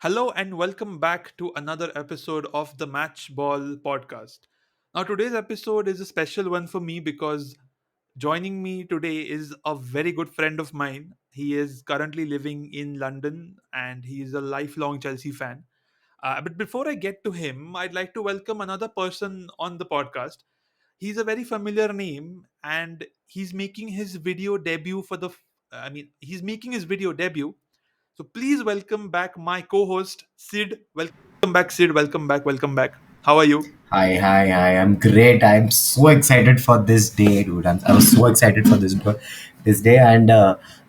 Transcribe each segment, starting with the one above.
Hello and welcome back to another episode of the Match Ball podcast. Now, today's episode is a special one for me because joining me today is a very good friend of mine. He is currently living in London and he is a lifelong Chelsea fan. But before I get to him, I'd like to welcome another person on the podcast. He's a very familiar name and he's making his video debut for the. He's making his video debut, so please welcome back my co-host Sid. Welcome back, Sid. Welcome back. Welcome back. How are you? Hi, hi, hi. I'm great. I'm so excited for this day, dude. I was so excited for this day. And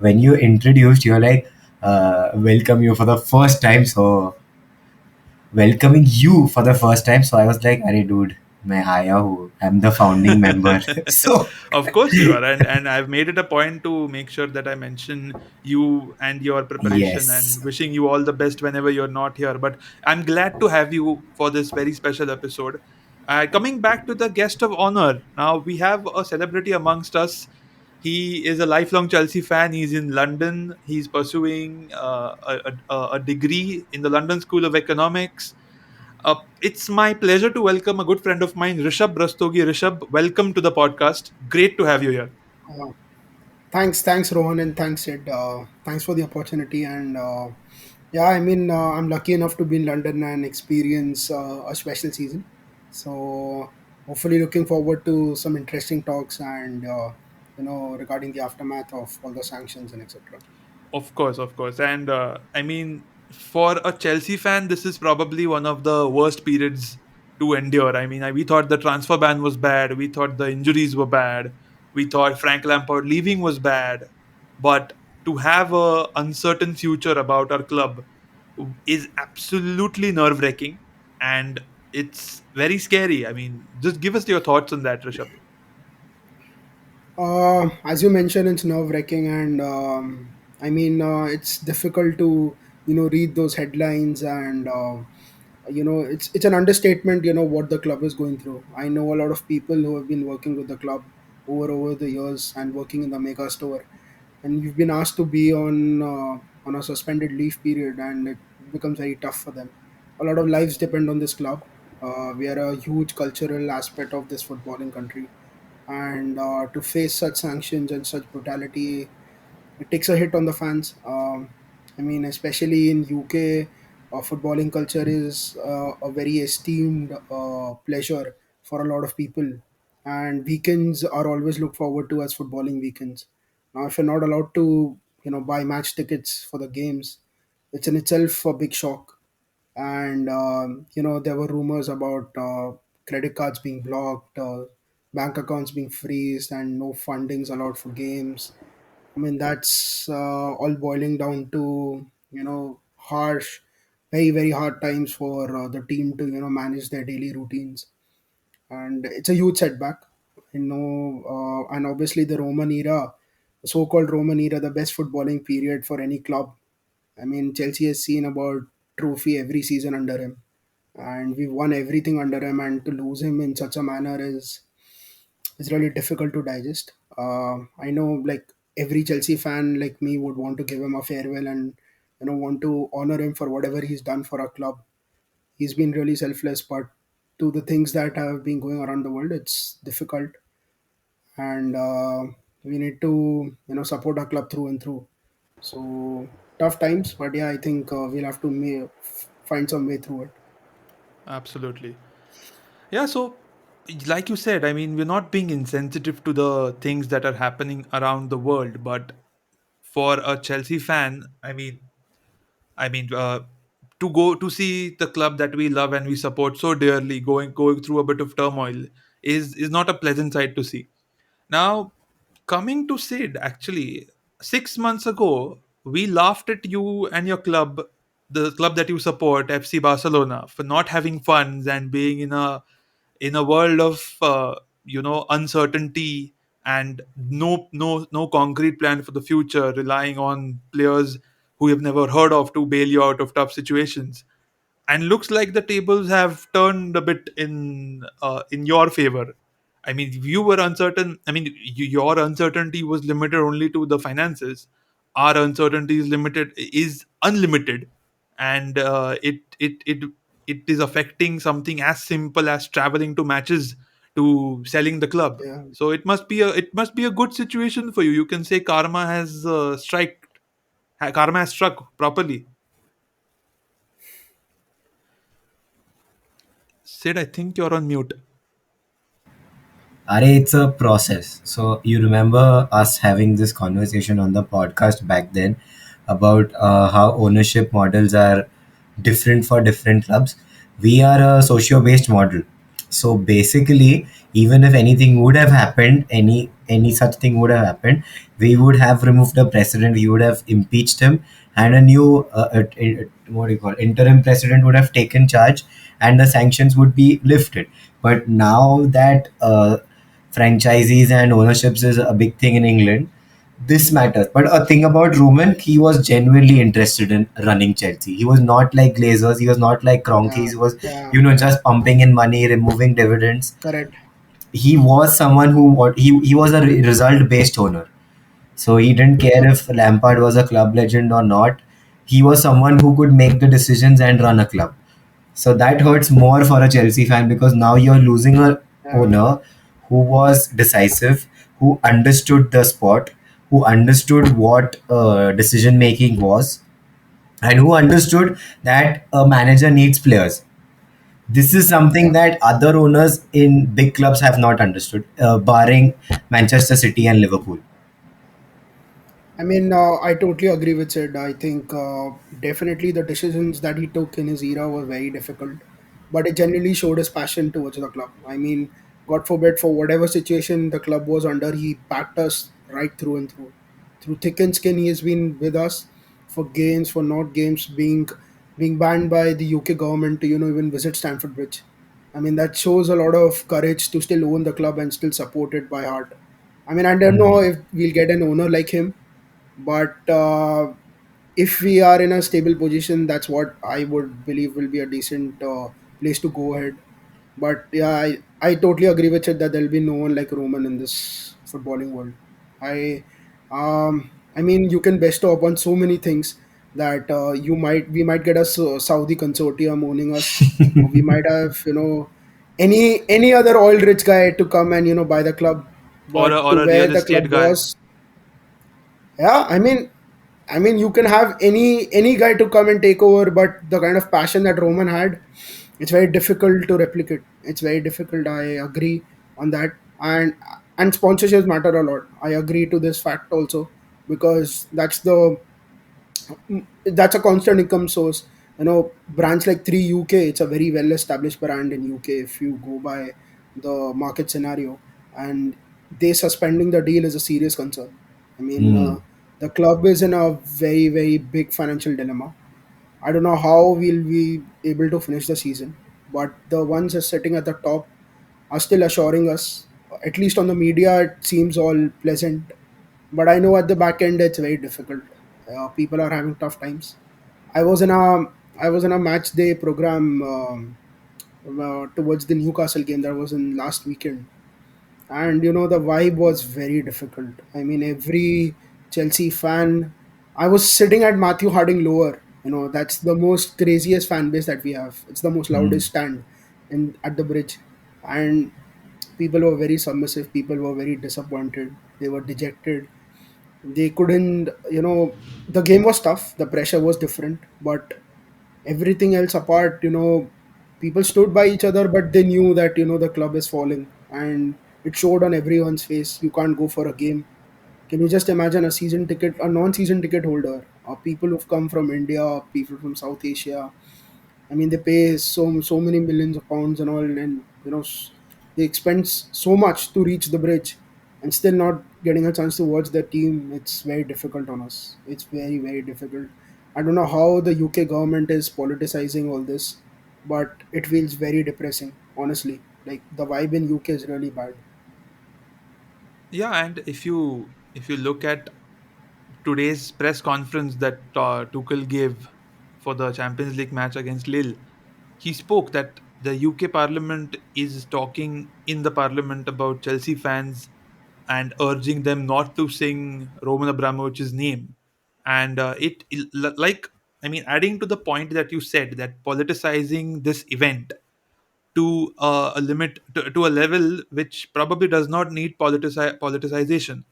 when you introduced, you're like, welcome you for the first time. So, welcoming you for the first time. So, I was like, Arey, dude, मैं आया हूँ. I'm the founding member. So, Of course you are, and I've made it a point to make sure that I mention you and your preparation and yes. wishing you all the best whenever you're not here. But I'm glad to have you for this very special episode. Coming back to the guest of honor, now we have a celebrity amongst us. He is a lifelong Chelsea fan. He's in London. He's pursuing a degree in the London School of Economics. It's my pleasure to welcome a good friend of mine, Rishabh Rastogi. Rishabh, welcome to the podcast. Great to have you here. Uh, thanks, Rohan, and thanks, Sid. Thanks for the opportunity. And yeah, I'm lucky enough to be in London and experience a special season. So hopefully, looking forward to some interesting talks and regarding the aftermath of all the sanctions and etc. Of course. And for a Chelsea fan, this is probably one of the worst periods to endure. We thought the transfer ban was bad. We thought the injuries were bad. We thought Frank Lampard leaving was bad. But to have a uncertain future about our club is absolutely nerve wracking, and it's very scary. Just give us your thoughts on that, Rishabh. As you mentioned, it's nerve wracking, and it's difficult to read those headlines and. It's an understatement what the club is going through. I know a lot of people who have been working with the club over the years and working in the mega store, and you've been asked to be on a suspended leave period, and it becomes very tough for them. A lot of lives depend on this club. We are a huge cultural aspect of this footballing country, and to face such sanctions and such brutality, it takes a hit on the fans. Especially in UK, footballing culture is a very esteemed pleasure for a lot of people, and weekends are always looked forward to as footballing weekends. Now, if you're not allowed to, buy match tickets for the games, it's in itself a big shock. And there were rumors about credit cards being blocked, bank accounts being freezed, and no fundings allowed for games. That's all boiling down to harsh, very very hard times for the team to manage their daily routines, and it's a huge setback. And obviously the Roman era, the so-called Roman era, the best footballing period for any club. Chelsea has seen about trophy every season under him, and we've won everything under him. And to lose him in such a manner is really difficult to digest. I know, like every Chelsea fan like me would want to give him a farewell and want to honor him for whatever he's done for our club. He's been really selfless, but to the things that have been going around the world, it's difficult, and we need to support our club through and through. So tough times, but yeah, I think we'll have to find some way through it. Absolutely. Yeah, so like you said, we're not being insensitive to the things that are happening around the world, but for a Chelsea fan, I mean, to go to see the club that we love and we support so dearly going through a bit of turmoil is not a pleasant sight to see. Now, coming to Sid, actually, 6 months ago, we laughed at you and your club, the club that you support, FC Barcelona, for not having funds and being in a world of uncertainty and no concrete plan for the future, relying on players who you've never heard of to bail you out of tough situations. And looks like the tables have turned a bit in your favor. You were uncertain. Your uncertainty was limited only to the finances. Our uncertainty is unlimited. and it is affecting something as simple as traveling to matches to selling the club. Yeah. So it must be a good situation for you. You can say karma has struck properly. Sid, I think you're on mute. Are it's a process. So you remember us having this conversation on the podcast back then about how ownership models are different for different clubs. We are a socio-based model. So basically, even if anything would have happened, any such thing would have happened, we would have removed the president. We would have impeached him, and a new what do you call interim president would have taken charge, and the sanctions would be lifted. But now that franchisees and ownerships is a big thing in England, this matters. But a thing about Roman, he was genuinely interested in running Chelsea. He was not like Glazers, he was not like Kroenke. Yeah. He was, Yeah. just pumping in money, removing dividends. Correct. He was someone who he was a result based owner. So he didn't care Yeah. if Lampard was a club legend or not. He was someone who could make the decisions and run a club. So that hurts more for a Chelsea fan because now you're losing a Yeah. owner who was decisive, who understood the sport, who understood what decision making was, and who understood that a manager needs players. This is something Yeah. that other owners in big clubs have not understood, barring Manchester City and Liverpool. I mean, I totally agree with Sid. I think definitely the decisions that he took in his era were very difficult, but it genuinely showed his passion towards the club. I mean, God forbid, for whatever situation the club was under, he backed us right through and through. Through thick and skin, he has been with us for games, for not games, being banned by the UK government to even visit Stamford Bridge. I mean, that shows a lot of courage to still own the club and still support it by heart. I mean, I don't know Hmm. if we'll get an owner like him, but if we are in a stable position, that's what I would believe will be a decent place to go ahead. But yeah, I totally agree with it that there'll be no one like Roman in this footballing world. I mean, you can bestow upon so many things that we might get a Saudi consortium owning us, or we might have any other oil rich guy to come and buy the club. or a, But or to a where real the club estate guy. was, yeah, I mean, you can have any guy to come and take over, but the kind of passion that Roman had, it's very difficult to replicate. It's very difficult. I agree on that, and sponsorships matter a lot. I agree to this fact also because that's a constant income source. Brands like 3 UK, it's a very well established brand in UK. If you go by the market scenario, and they suspending the deal is a serious concern. I mean, Hmm. the club is in a very very big financial dilemma. I don't know how we'll be able to finish the season, but the ones that are sitting at the top are still assuring us. At least on the media, it seems all pleasant, but I know at the back end it's very difficult. People are having tough times. I was in a I was in a match day program towards the Newcastle game that was in last weekend, and the vibe was very difficult. I mean, every Chelsea fan. I was sitting at Matthew Harding lower. That's the most craziest fan base that we have. It's the most Hmm. loudest stand in at the bridge, and people were very submissive. People were very disappointed. They were dejected. They couldn't. The game was tough. The pressure was different, but everything else apart, people stood by each other, but they knew that the club is falling, and it showed on everyone's face. You can't go for a game. Can you just imagine a non-season ticket holder, people who've come from India, people from South Asia? I mean, they pay so many millions of pounds and all, and they expend so much to reach the bridge, and still not getting a chance to watch the team. It's very difficult on us. It's very very difficult. I don't know how the UK government is politicizing all this, but it feels very depressing. Honestly, like the vibe in UK is really bad. Yeah, and if you look at today's press conference that Tuchel gave for the Champions League match against Lille, he spoke that the UK Parliament is talking in the Parliament about Chelsea fans and urging them not to sing Roman Abramovich's name. And like I mean, adding to the point that you said, that politicizing this event to a limit, to a level which probably does not need politicization,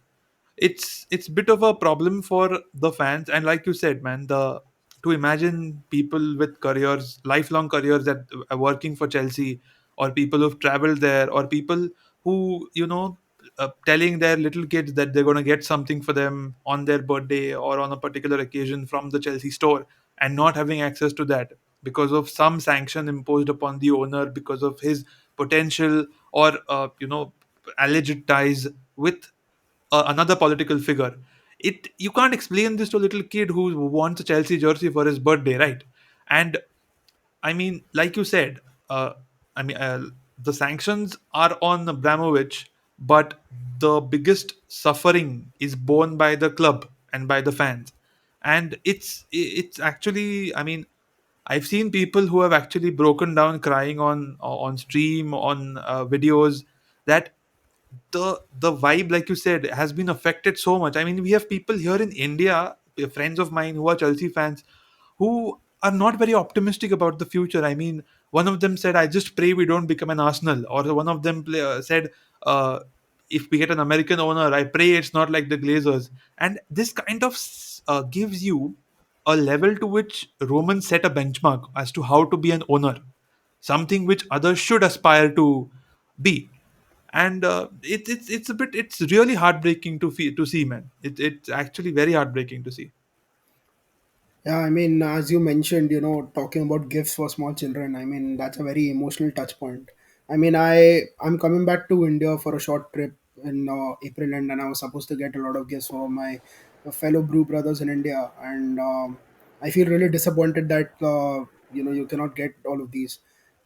it's bit of a problem for the fans. And like you said, man, the to imagine people with careers, lifelong careers, that are working for Chelsea, or people who've traveled there, or people who, telling their little kids that they're going to get something for them on their birthday or on a particular occasion from the Chelsea store, and not having access to that because of some sanction imposed upon the owner, because of his potential or alleged ties with another political figure. It You can't explain this to a little kid who wants a Chelsea jersey for his birthday, right? And I mean, like you said, uh, I mean, the sanctions are on Abramovich, but the biggest suffering is borne by the club and by the fans. And it's actually, I mean, I've seen people who have actually broken down crying on stream, on videos, that the vibe, like you said, has been affected so much. I mean, we have people here in India, friends of mine who are Chelsea fans, who are not very optimistic about the future. I mean, one of them said, "I just pray we don't become an Arsenal," or one of them said, uh, "If we get an American owner, I pray it's not like the Glazers." And this kind of gives you a level to which Roman set a benchmark as to how to be an owner, something which others should aspire to be. And it's a bit, it's really heartbreaking to see, man. It's actually very heartbreaking to see. Yeah, I mean, as you mentioned, talking about gifts for small children, I mean, that's a very emotional touch point. I mean, I'm coming back to India for a short trip in April end, and I was supposed to get a lot of gifts for my fellow brew brothers in India, and I feel really disappointed that you cannot get all of these,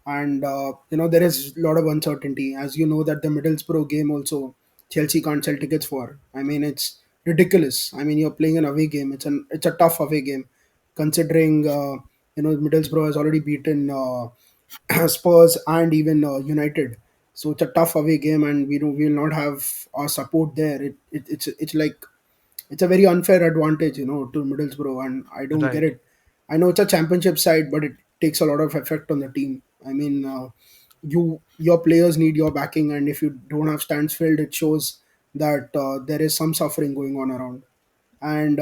and there is a lot of uncertainty, as you know that the Middlesbrough game also Chelsea can't sell tickets for. I mean, it's ridiculous. I mean, you're playing an away game. It's a tough away game considering Middlesbrough has already beaten Spurs and even United. So it's a tough away game, and we will not have our support there. It's like it's a very unfair advantage, to Middlesbrough, and I don't get Right, it. I know it's a championship side, but it takes a lot of effect on the team. I mean, your players need your backing, and if you don't have stands filled, it shows that there is some suffering going on around. And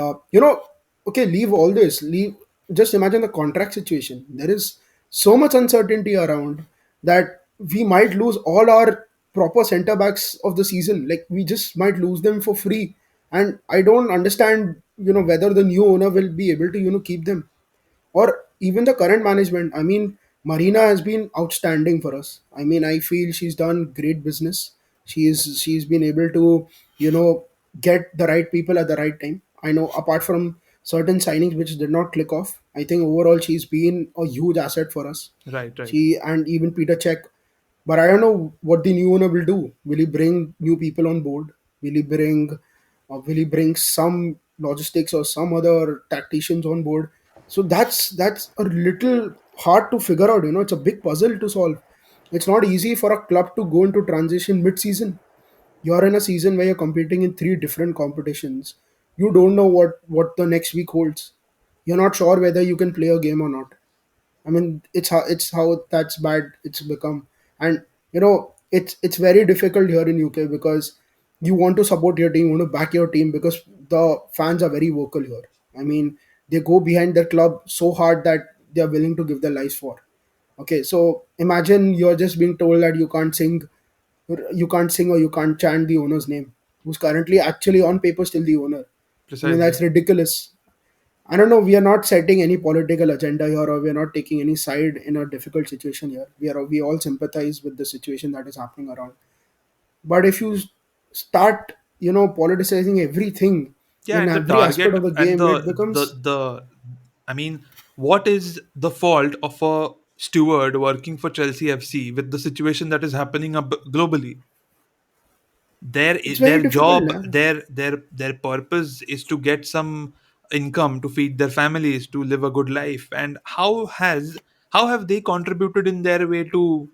okay, leave all this, leave, just imagine the contract situation. There is so much uncertainty around that we might lose all our proper center backs of the season. Like, we just might lose them for free, and I don't understand whether the new owner will be able to keep them, or even the current management. I mean, Marina has been outstanding for us. I mean, I feel she's done great business. She's been able to you know get the right people at the right time. I know, apart from certain signings which did not click off, I think overall she's been a huge asset for us. right, right, She, and even Peter Cech. But I don't know what the new owner will do. Will he bring new people on board? Will he bring, will he bring some logistics or some other tacticians on board? So that's a little hard to figure out. It's a big puzzle to solve. It's not easy for a club to go into transition mid-season. You're in a season where you're competing in three different competitions. You don't know what the next week holds. You're not sure whether you can play a game or not. I mean, it's how that's bad it's become. And it's very difficult here in UK, because you want to support your team, you want to back your team, because the fans are very vocal here. I mean, they go behind the club so hard that they are willing to give their lives for. Okay, so imagine you're just being told that you can't sing or you can't chant the owner's name, who's currently actually on paper still the owner. I mean, precisely. that's ridiculous. I don't know. We are not setting any political agenda here, or we are not taking any side in a difficult situation here. We all sympathize with the situation that is happening around. But if you start, politicizing everything Yeah, in and the every aspect target of the and game, it becomes. the I mean, what is the fault of a steward working for Chelsea FC with the situation that is happening globally? It's very Their difficult. job, Yeah? their purpose is to get some income to feed their families, to live a good life. And how have they contributed in their way to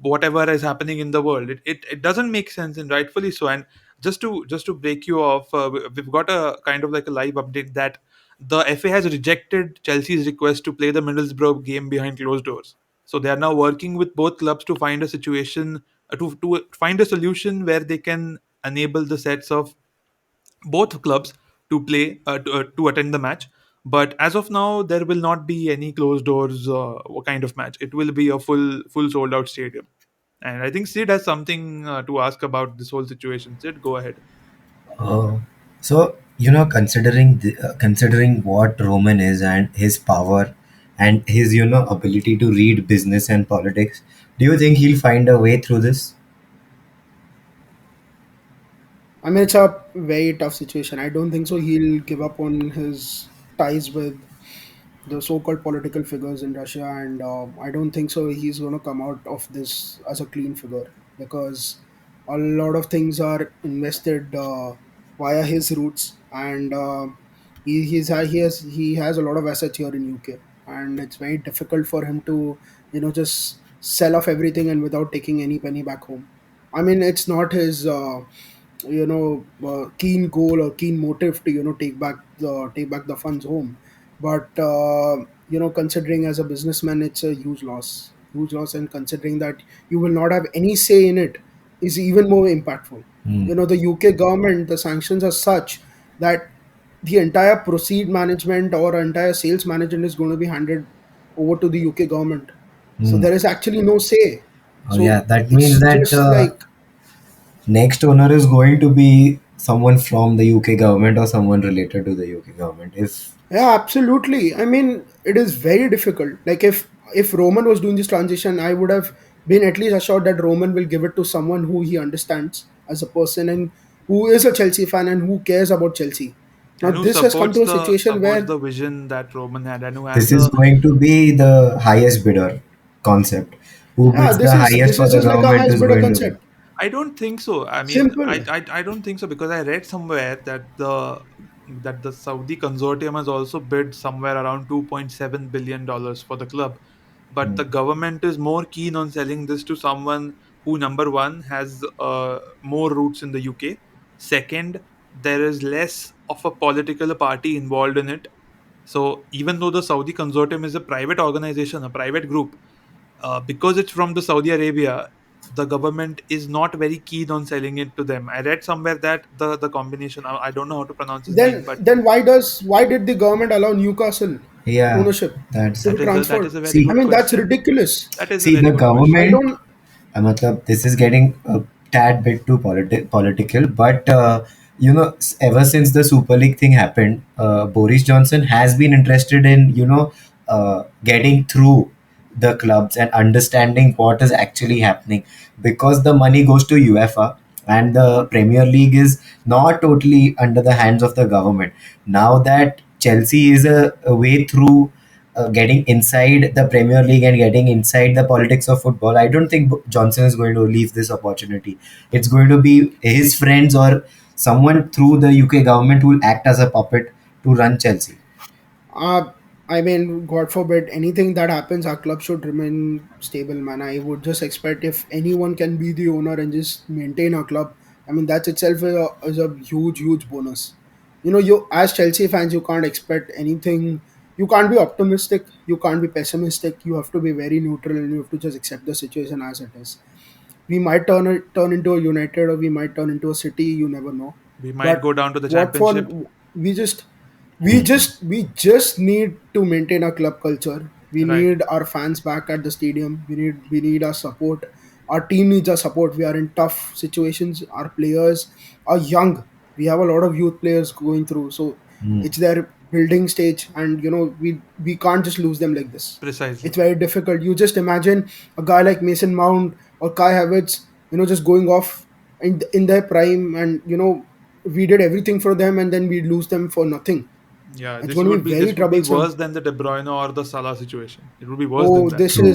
whatever is happening in the world? It doesn't make sense, and rightfully so. And just to break you off, we've got a kind of like a live update that the FA has rejected Chelsea's request to play the Middlesbrough game behind closed doors. So they are now working with both clubs to find a situation, to find a solution where they can enable the sets of both clubs to play to attend the match. But as of now, there will not be any closed doors kind of match. It will be a full sold out stadium. And I think Sid has something to ask about this whole situation. Sid, go ahead. Oh, so considering considering what Roman is and his power and his ability to read business and politics, do you think he'll find a way through this? I mean, it's a very tough situation. I don't think so. He'll give up on his ties with the so-called political figures in Russia, and I don't think so. He's going to come out of this as a clean figure because a lot of things are invested via his roots, and he has a lot of assets here in UK, and it's very difficult for him to just sell off everything and without taking any penny back home. I mean, it's not his. Keen goal or keen motive to take back the funds home, but considering as a businessman, it's a huge loss, and considering that you will not have any say in it is even more impactful. Hmm. The UK government, the sanctions are such that the entire proceed management or entire sales management is going to be handed over to the UK government, so Hmm. there is actually no say. Oh yeah, So that means it's that just like, next owner is going to be someone from the UK government or someone related to the UK government. If yeah, absolutely. I mean, it is very difficult. Like if Roman was doing this transition, I would have been at least assured that Roman will give it to someone who he understands as a person and who is a Chelsea fan and who cares about Chelsea. Now And who this has come supports to a the situation supports where the vision that Roman had, and who has this is the going to be the highest bidder concept, who yeah, bids the this is highest this for is the just like a government highest is bidder going to be. concept. I don't think so. I mean, Simple. I don't think so because I read somewhere that the Saudi consortium has also bid somewhere around $2.7 billion for the club, but Hmm. the government is more keen on selling this to someone who, number one, has more roots in the UK. Second, there is less of a political party involved in it. So even though the Saudi consortium is a private organization, a private group, because it's from the Saudi Arabia, the government is not very keen on selling it to them. I read somewhere that the combination, I don't know how to pronounce his name, but Then why did the government allow Newcastle Yeah, ownership to that's be that transferred? is a very see I good mean, that's question. ridiculous. That is a see very the good question. I government. don't. Matlab, this is getting a tad bit too political, but ever since the Super League thing happened, Boris Johnson has been interested in getting through the clubs and understanding what is actually happening, because the money goes to UEFA and the Premier League is not totally under the hands of the government. Now that Chelsea is a way through getting inside the Premier League and getting inside the politics of football, I don't think Johnson is going to leave this opportunity. It's going to be his friends or someone through the UK government who will act as a puppet to run Chelsea. Uh, I mean, God forbid, anything that happens, our club should remain stable, man. I would just expect if anyone can be the owner and just maintain our club, I mean, that itself is a huge bonus. You as Chelsea fans, you can't expect anything. You can't be optimistic. You can't be pessimistic. You have to be very neutral and you have to just accept the situation as it is. We might turn into a United or we might turn into a City. You never know. We might But go down to the what for? championship. We just we just need to maintain our club culture. We Right. need our fans back at the stadium. We need our support. Our team needs our support. We are in tough situations. Our players are young. We have a lot of youth players going through. So Hmm. it's their building stage, and we can't just lose them like this. Precisely. It's very difficult. You just imagine a guy like Mason Mount or Kai Havertz, just going off in their prime, and we did everything for them, and then we lose them for nothing. Yeah, It's going to be very this would be troublesome. worse than the De Bruyne or the Salah situation. It would be worse than Oh, that. True.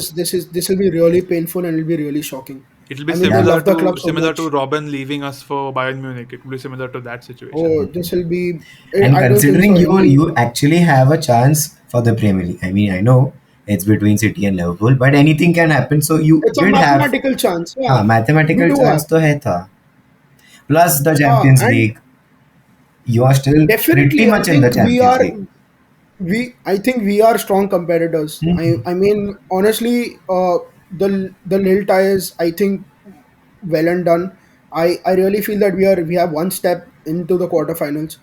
this will be really painful and it'll be really shocking. It'll be I mean, they Yeah. love the club so similar to much. Robin leaving us for Bayern Munich. It would be similar to that situation. Oh, this will be. And I don't think considering so. you Any. actually have a chance for the Premier League. I mean, I know it's between City and Liverpool, but anything can happen. So you It's a did have mathematical chance. Yeah, we mathematical do have. chance to hai tha. Plus the Champions And League. You are still pretty definitely, I much in the think we Champions are. League. I think we are strong competitors. Hmm. I mean, honestly, the nil tie is, I think, well and done. I really feel that we have one step into the quarterfinals,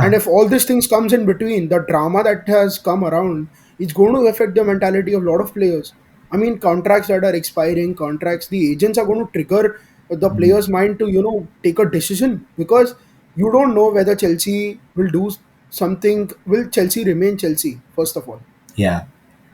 and Yeah, if all these things comes in between, the drama that has come around, it's going to affect the mentality of a lot of players. I mean, contracts that are expiring, contracts, the agents are going to trigger the players' mind to take a decision, because you don't know whether Chelsea will do something. Will Chelsea remain Chelsea first of all? yeah,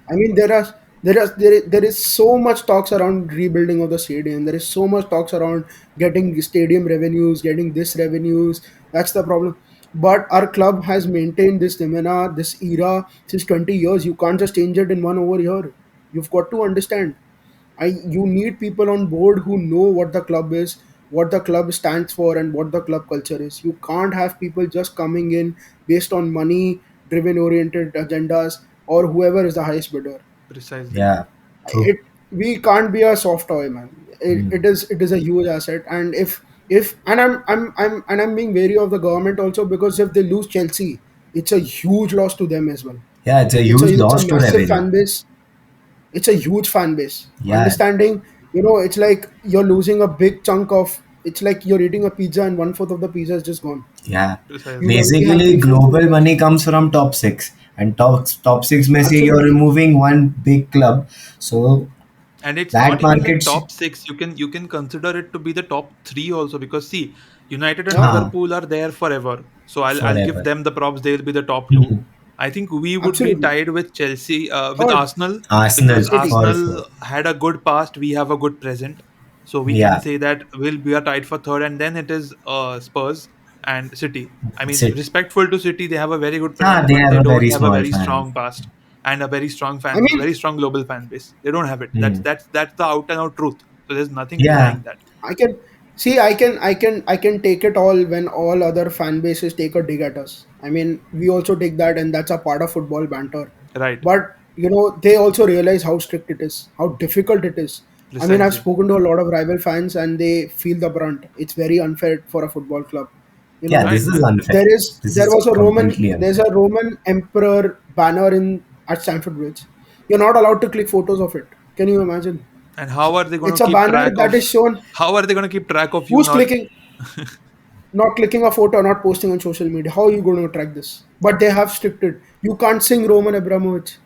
I mean, there is so much talks around rebuilding of the stadium. There is so much talks around getting stadium revenues, getting this revenues. That's the problem. But our club has maintained this demeanor, this era since 20 years. You can't just change it in one over here. You've got to understand. You need people on board who know what the club is, what the club stands for, and what the club culture is. You can't have people just coming in based on money driven oriented agendas, or whoever is the highest bidder. Precisely. yeah. True. It We can't be a soft toy, man. Hmm. It is a huge asset, and if and I'm being wary of the government also, because if they lose Chelsea, it's a huge loss to them as well. Yeah, it's a huge It's a loss to massive revenue. fan base. It's a huge fan base. Yeah, Understanding, it's like you're losing a big chunk of. It's like you're eating a pizza and one fourth of the pizza is just gone. yeah. You'll Precisely. only have Basically, three fourths global left. money comes from top six, and top six may say you're Absolutely, removing one big club, so And it's not that even the market, top six. You can consider it to be the top three also, because see, United and yeah, huh, Liverpool are there forever. So I'll give forever. them the props. They'll be the top two. Mhm. I think we would be absolutely. tied with Chelsea, with Third, Arsenal, because Arsenal City. for sure. Arsenal had a good past. We have a good present, so we can Yeah, say that we are tied for third, and then it is Spurs and City. I mean, City. respectful to City, they have a very good Ah, present, they but have they a don't very have a small very fan. strong past and a I mean, very strong global fan base. They don't have it. That's Hmm. that's that's the out and out truth. So there's nothing Yeah, denying that. I can see. I can take it all when all other fan bases take a dig at us. I mean, we also take that, and that's a part of football banter. Right. But they also realize how strict it is, how difficult it is. I mean, I've Precisely. spoken to a lot of rival fans, and they feel the brunt. It's very unfair for a football club. You yeah. know, Right, This is man. unfair. This there is was a completely there's unfair. a Roman emperor banner in at Stamford Bridge. You're not allowed to click photos of it. Can you imagine? And how are they going It's to a keep banner track that of? is shown. How are they going to keep track of you Who's not? not clicking a photo, not posting on social media? How are you going to track this? But they have stricted. You can't sing Roman Abramovich.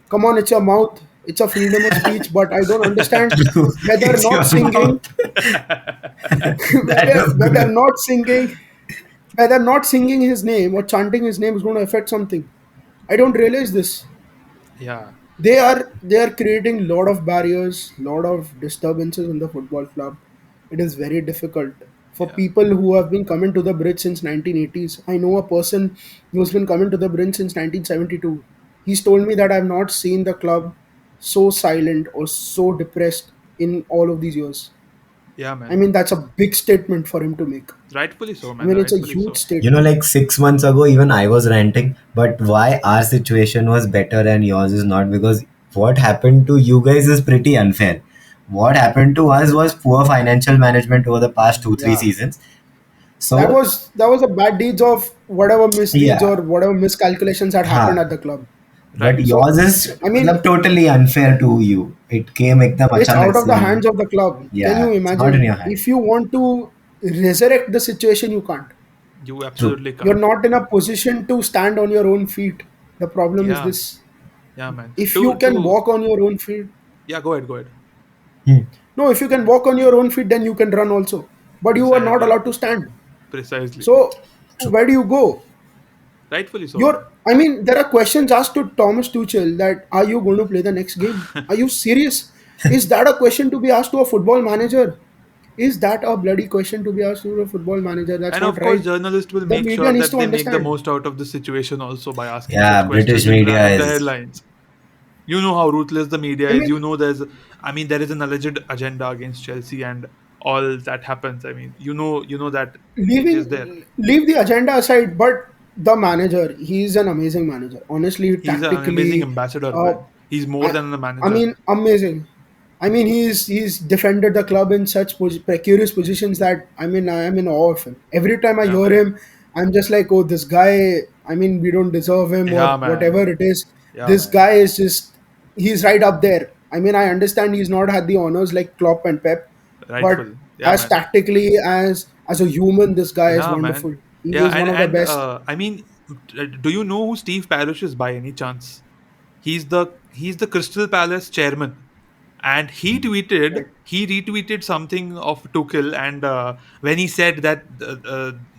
Come on, it's your mouth. It's a freedom of speech, but I don't understand True. whether It's your not singing, mouth. That was whether good. not singing, his name or chanting his name is going to affect something. I don't realize this. Yeah. They are creating lot of barriers, lot of disturbances in the football club. It is very difficult for Yeah. people who have been coming to the bridge since 1980s. I know a person who's been coming to the bridge since 1972. He's told me that I've not seen the club so silent or so depressed in all of these years. Yeah, I man. mean, that's a big statement for him to make. Rightfully so, I man. mean, it's a Rightfully huge so. statement. Like 6 months ago, even I was ranting, but why our situation was better and yours is not? Because what happened to you guys is pretty unfair. What happened to us was poor financial management over the past two, three Yeah, seasons. So, that was a bad deeds of whatever misdeeds yeah, or whatever miscalculations had happened huh. at the club. But Right. yours So, is I mean, मतलब, totally unfair to you. It came एकदम it's अचानक out of से. the hands of the club. Can you Yeah, it's not in imagine? your hand. If you want to resurrect the situation, you can't. You True. absolutely You're can't. not in a position to stand on your own feet. The problem is Yeah. this. Yeah, man. If you can To walk on your own feet, Yeah. Go ahead. Go ahead. Hmm. no, if you can walk on your own feet, then you can run also. But you are not Precisely. allowed to stand. Precisely. So, True. where do you go? Rightfully so, man. I mean, there are questions asked to Thomas Tuchel that are you going to play the next game? Are you serious? Is that a question to be asked to a football manager? Is that a bloody question to be asked to a football manager? That's And not of course, right. journalists will The make media sure needs that to they make the understand. most out of the situation also by asking Yeah, such British questions and media grabbing the is. headlines. You know how ruthless the media I is. mean, You know there is an alleged agenda against Chelsea and all that happens. I mean, you know that it is there. leave the agenda aside, but the manager, he's an amazing manager. Honestly, He's an amazing tactically, ambassador, uh, man. He's more I, than a I manager. mean, amazing. I mean, he's defended the club in such precarious positions that I mean, I am in awe of him. Every time I Yeah, hear man. him, I'm just like, oh, this guy. I mean, we don't deserve him or Yeah, whatever man. it is. Yeah, This man. guy is just, he's right up there. I mean, I understand he's not had the honors like Klopp and Pep, but Rightful. Yeah, as man. tactically as a human, this guy is Yeah, man. wonderful. He Yeah, is one of the and best. I mean, do you know who Steve Parish is by any chance? He's the Crystal Palace chairman, and Right. he retweeted something of Tuchel, and when he said that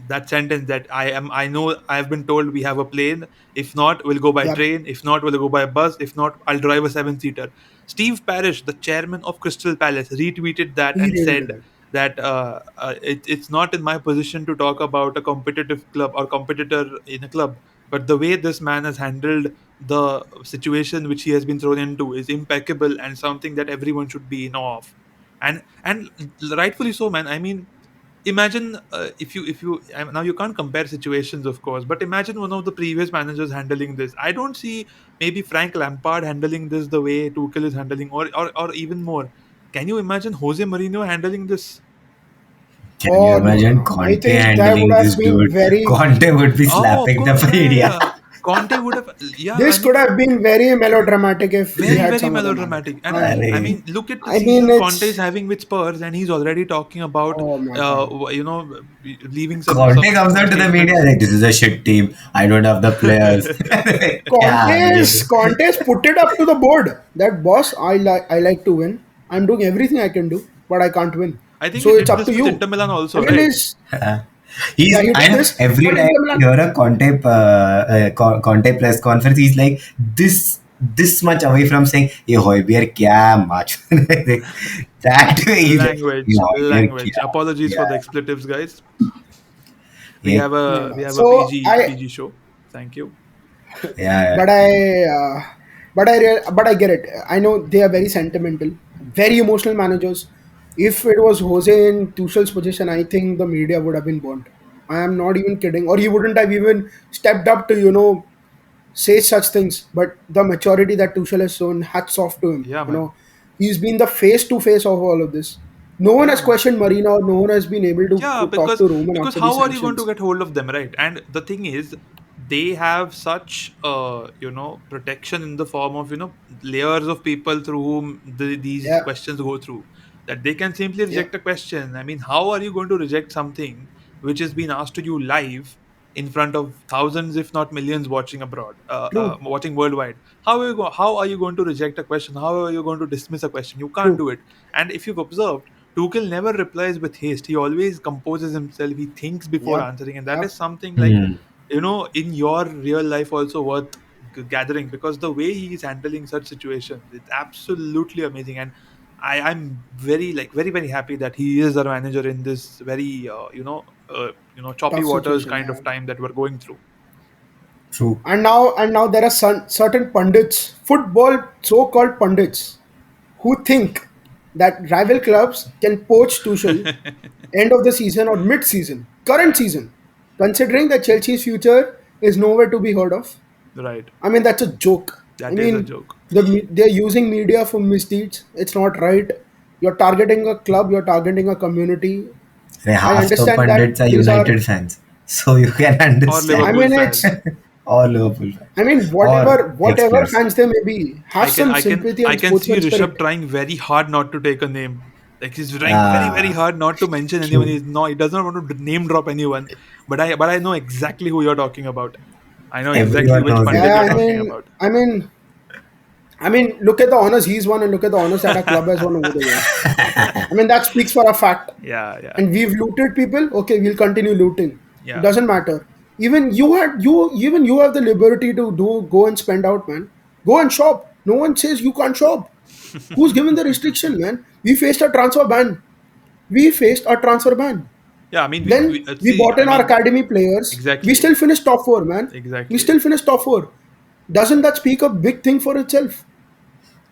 that sentence that I know I've been told we have a plane. If not, we'll go by Yep. train. If not, we'll go by bus. If not, I'll drive a seven-seater. Steve Parish, the chairman of Crystal Palace, retweeted that He and really did said it. that it's not in my position to talk about a competitive club or competitor in a club, but the way this man has handled the situation which he has been thrown into is impeccable and something that everyone should be in awe of. And rightfully so, man. I mean, imagine if you now you can't compare situations, of course, but imagine one of the previous managers handling this. I don't see maybe Frank Lampard handling this the way Tuchel is handling, or even more. Can you imagine Jose Mourinho handling this? Can you Oh no, no, imagine no. I Conte think that would handling have this been dude? very. Conte would be Oh, of slapping the course. Yeah, yeah, media. yeah. Conte would have. Yeah, I This could mean, have been very melodramatic if we very, had very some other manager. melodramatic. And I And Arey. mean, look at the I mean, season Conte is it's having with Spurs, and he's already talking about, oh my god. leaving Conte comes some out to the media statements. like, this is a shit team. I don't have the players. Yeah, Conte's put it up to the board that boss. I like to win. I'm doing everything I can do, but I can't win. I think he So it's did up this to with you. Inter Milan I also, mean, right? is He's yeah, he did and this, every but time Inter I Milan. hear a Conte press conference, he's like this much away from saying "ये Højbjerg क्या match." That way he's like "ये Højbjerg Language. क्या." Apologies for the Yeah, expletives, guys. yeah, We Yeah. have a So PG show. Thank you. yeah. but I get it. I know they are very sentimental, very emotional managers. If it was Jose in Tuchel's position, I think the media would have been burnt. I am not even kidding, or he wouldn't have even stepped up to say such things. But the maturity that Tuchel has shown, hats off to him. Yeah, man. He's been the face to face of all of this. No one Yeah, has man. questioned Marina, or no one has been able to Yeah, talk because to Roman after the how are you going to sanctions. get hold of them, right? And the thing is, they have such protection in the form of layers of people through whom these Yeah, questions go through, that they can simply yeah, reject a question. I mean, how are you going to reject something which has been asked to you live in front of thousands, if not millions, watching abroad, true, watching worldwide? How are you going to reject a question? How are you going to dismiss a question? You can't true. do it. And if you've observed, Tuchel never replies with haste. He always composes himself. He thinks before Yep, answering, and that is yep. something like Hmm. in your real life also worth gathering, because the way he is handling such situations, it's absolutely amazing. And I'm very very very happy that he is our manager in this very choppy Tough waters situation. kind Yeah. of time that we're going through. True. And now there are certain pundits, football so-called pundits, who think that rival clubs can poach Tuchel end of the season or mid-season, current season, considering that Chelsea's future is nowhere to be heard of. Right. I mean, that's a joke. I That is a mean, joke. they're using media for misdeeds. It's not right. You're targeting a club. You're targeting a community. I Half the understand that pundits are these are. United fans, so you can Or I understand. Liverpool mean, it's. fans. Or Liverpool fans, I mean, or whatever ex-players. fans they may be, have some sympathy I and can see sportsman Rishabh spirit. trying very hard not to take a name. Like he's trying very very Ah, hard not to mention anyone. true. He does not want to name drop anyone. But I know exactly who you're talking about. I know exactly Everyone which knows pundit it. Yeah, you're I talking mean, about. look at the honors he's won and look at the honors that our club has won over the years. I mean, that speaks for a fact. Yeah, yeah, And we've looted people. Okay, we'll continue looting. It yeah. doesn't matter. Even you have the liberty to do go and spend out, man. Go and shop. No one says you can't shop. Who's given the restriction, man? We faced a transfer ban. We faced a transfer ban. Yeah, I mean, Then we see. bought I in our mean, academy players. We exactly, still finished top four, man. We exactly, still finished top four. Doesn't that speak a big thing for itself?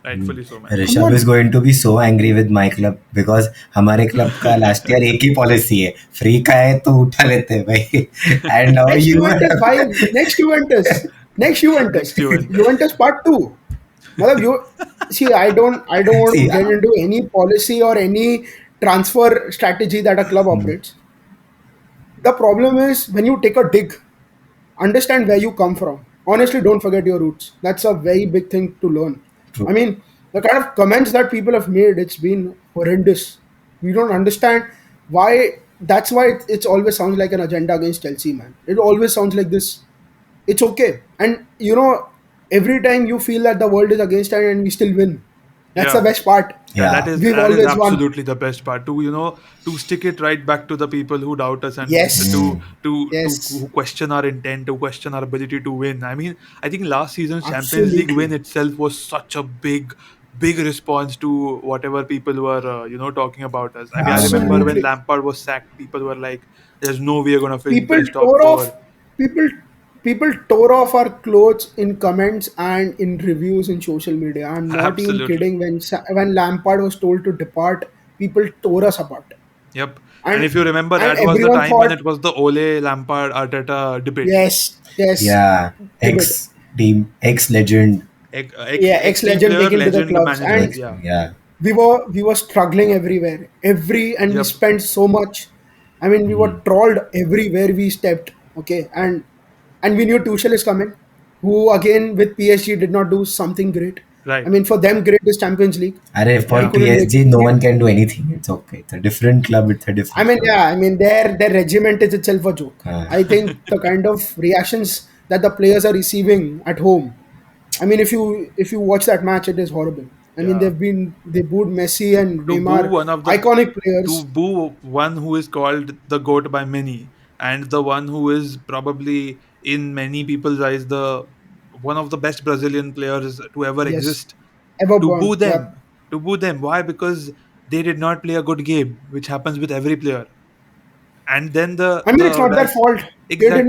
rightfully so, man. Come Rishabh is on. going to be so angry with my club because हमारे club का last year एक ही policy है free का है तो उठा लेते हैं भाई and now Next you Juventus, have bhai. Next Juventus. Next Juventus. Next Juventus. Juventus part two. Matlab, you see, I don't want to see get into any policy or any transfer strategy that a club operates. The problem is when you take a dig. understand where you come from. Honestly, don't forget your roots. That's a very big thing to learn. I True. mean, the kind of comments that people have made, it's been horrendous. We don't understand why. That's why it's always sounds like an agenda against Chelsea, man. It always sounds like this. It's okay, and every time you feel that the world is against us and we still win. That's the Yeah. best part. Yeah, that Yeah. is We've that is always won. absolutely the best part. To to stick it right back to the people who doubt us and Yes, Mm. to yes, who question our intent, to question our ability to win. I mean, I think last season's Champions League win absolutely, itself was such a big response to whatever people were talking about us. I mean, I Yeah, remember man. when absolutely. Lampard was sacked, people were like, "There's no way you're gonna people finish top tore off four." people people tore off our clothes in comments and in reviews in social media. I'm not even Absolutely. kidding. When Lampard was told to depart, people tore us apart, Yep. And and if you remember, and that was the everyone time when thought, it was the Ole Lampard Arteta debate. yes, yes, Yeah. debate. Ex team, ex legend. Yeah, Ex ex team legend player, taken to the legend clubs, manager. and Ex. Yeah. Yeah. we were struggling everywhere, and we Yep. spent so much. I mean, we were Mm. trolled everywhere we stepped. Okay, and we knew Tuchel is coming, who again with PSG did not do something great. I Right. mean, for them, great is Champions League. Arey, for We Yeah. couldn't make it. PSG, no one can do anything. It's okay. It's a different club. It's a I different mean, club. yeah, I mean their regiment is itself a joke. I Uh, think the kind of reactions that the players are receiving at home. I mean, if you watch that match, it is horrible. I mean, Yeah. they booed Messi and To boo Neymar, one of the iconic to players. boo one who is called the goat by many, and the one who is probably in many people's eyes the one of the best Brazilian players to ever Yes, exist. ever To boo born. them. Yep. To boo them. Why? Because they did not play a good game, which happens with every player. And then I mean, it's not their fault. exactly,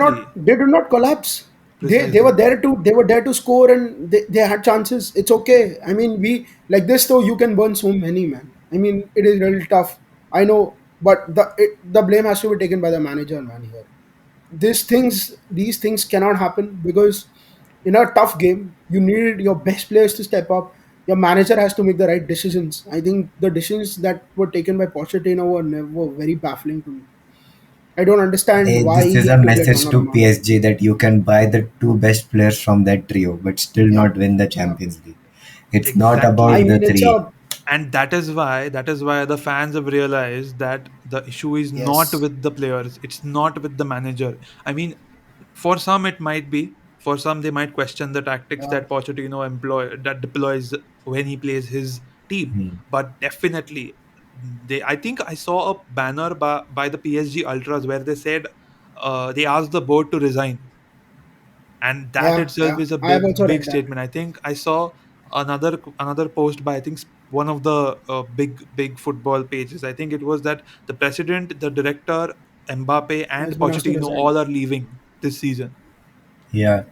They did not collapse. They were precisely. there to score, and they had chances. It's okay. I mean, we like this though. You can burn so many, man. I mean, it is really tough. I know, but the blame has to be taken by the manager, man. Here, these things cannot happen because in a tough game, you need your best players to step up. Your manager has to make the right decisions. I think the decisions that were taken by Pochettino were very baffling to me. I don't understand why this he is a had to get message to Donnarumma. PSG that you can buy the two best players from that trio, but still Yeah, not win the yeah. Champions League. It's not I about Exactly. the mean, it's three. a And that is why the fans have realized that the issue is not yes, with the players, it's not with the manager. I mean, for some it might be, for some they might question the tactics yeah. that Pochettino deploys when he plays his team, Hmm. but definitely I think I saw a banner by the PSG ultras where they said, they asked the board to resign, and that Yeah, itself yeah. is a I have big also big read that. statement. I think I saw another post by, I think, one of the big football pages. I think it was that the president, the director, Mbappe, and Has been asked to Pochettino resign. all are leaving this season. Yeah.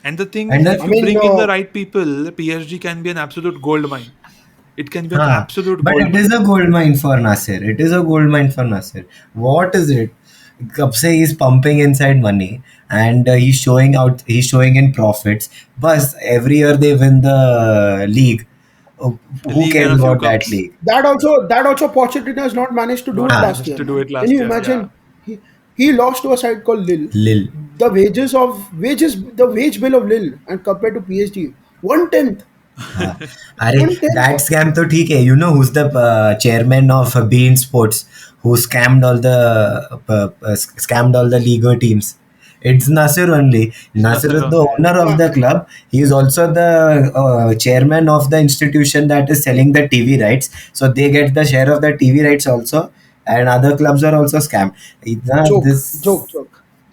And the thing And is, I if you mean, bring in the right people, PSG can be an absolute gold mine. It can be an huh. absolute But gold it is mine. a gold mine for Nasir. It is a gold mine for Nasir. What is it? Kapse is pumping inside money and he's showing in profits. But every year they win the league. A Who league and cares a few about that cups. league? that also Pochettino has not managed to do Not it Huh. last managed year, to do man. it Can last you year. Yeah. imagine? He lost to a side called Lille. Lil. The wage bill of Lille and compared to PSG, 1/10. हाँ, अरे 1/10. that scam तो ठीक है. You know who's the chairman of Bein Sports who scammed all the league teams? It's Nasir only. It's Nasir Nasser is the only. Yeah. owner of Yeah. the club. He is also the chairman of the institution that is selling the TV rights. So they get the share of the TV rights also, and other clubs are also scammed. Joke.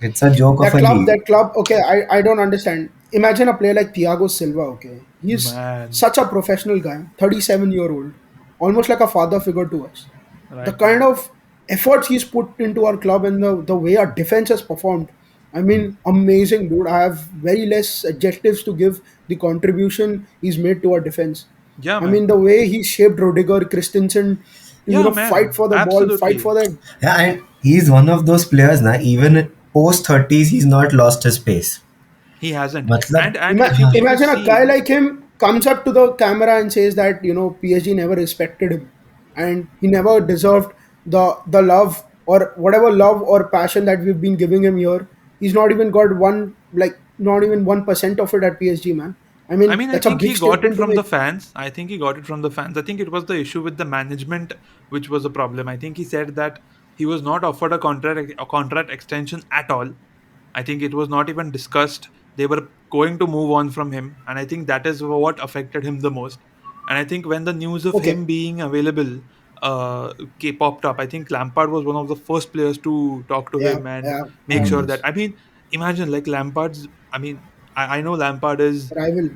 It's a joke of a league. That club, okay, I don't understand. Imagine a player like Thiago Silva, okay. He's Man. such a professional guy, 37-year-old, almost like a father figure to us. The Right, kind man. of efforts he's put into our club and the way our defense has performed. I mean, amazing, dude. I have very less adjectives to give the contribution he's made to our defense. Yeah, I mean, man. the way he shaped Rudiger, Christensen to, Yeah, fight man. for the ball, fight Absolutely. for the. Yeah, and he's one of those players now. Even post 30s, he's not lost his pace. He hasn't. मतलब And if you Imagine a guy see, like him comes up to the camera and says that PSG never respected him and he never deserved the love or whatever love or passion that we've been giving him here. He's not even got one, like not even 1% of it at PSG, man. I I mean, mean, I that's a think he big got it statement to from the make. fans. I think he got it from the fans. I think it was the issue with the management, which was a problem. I think he said that he was not offered a contract extension at all. I think it was not even discussed. They were going to move on from him, and I think that is what affected him the most. And I think when the news of Okay, him being available popped up, I think Lampard was one of the first players to talk to yeah, him and yeah, make yeah. sure Hmm. that. I mean, imagine like Lampard's. I mean, I know Lampard is Rival,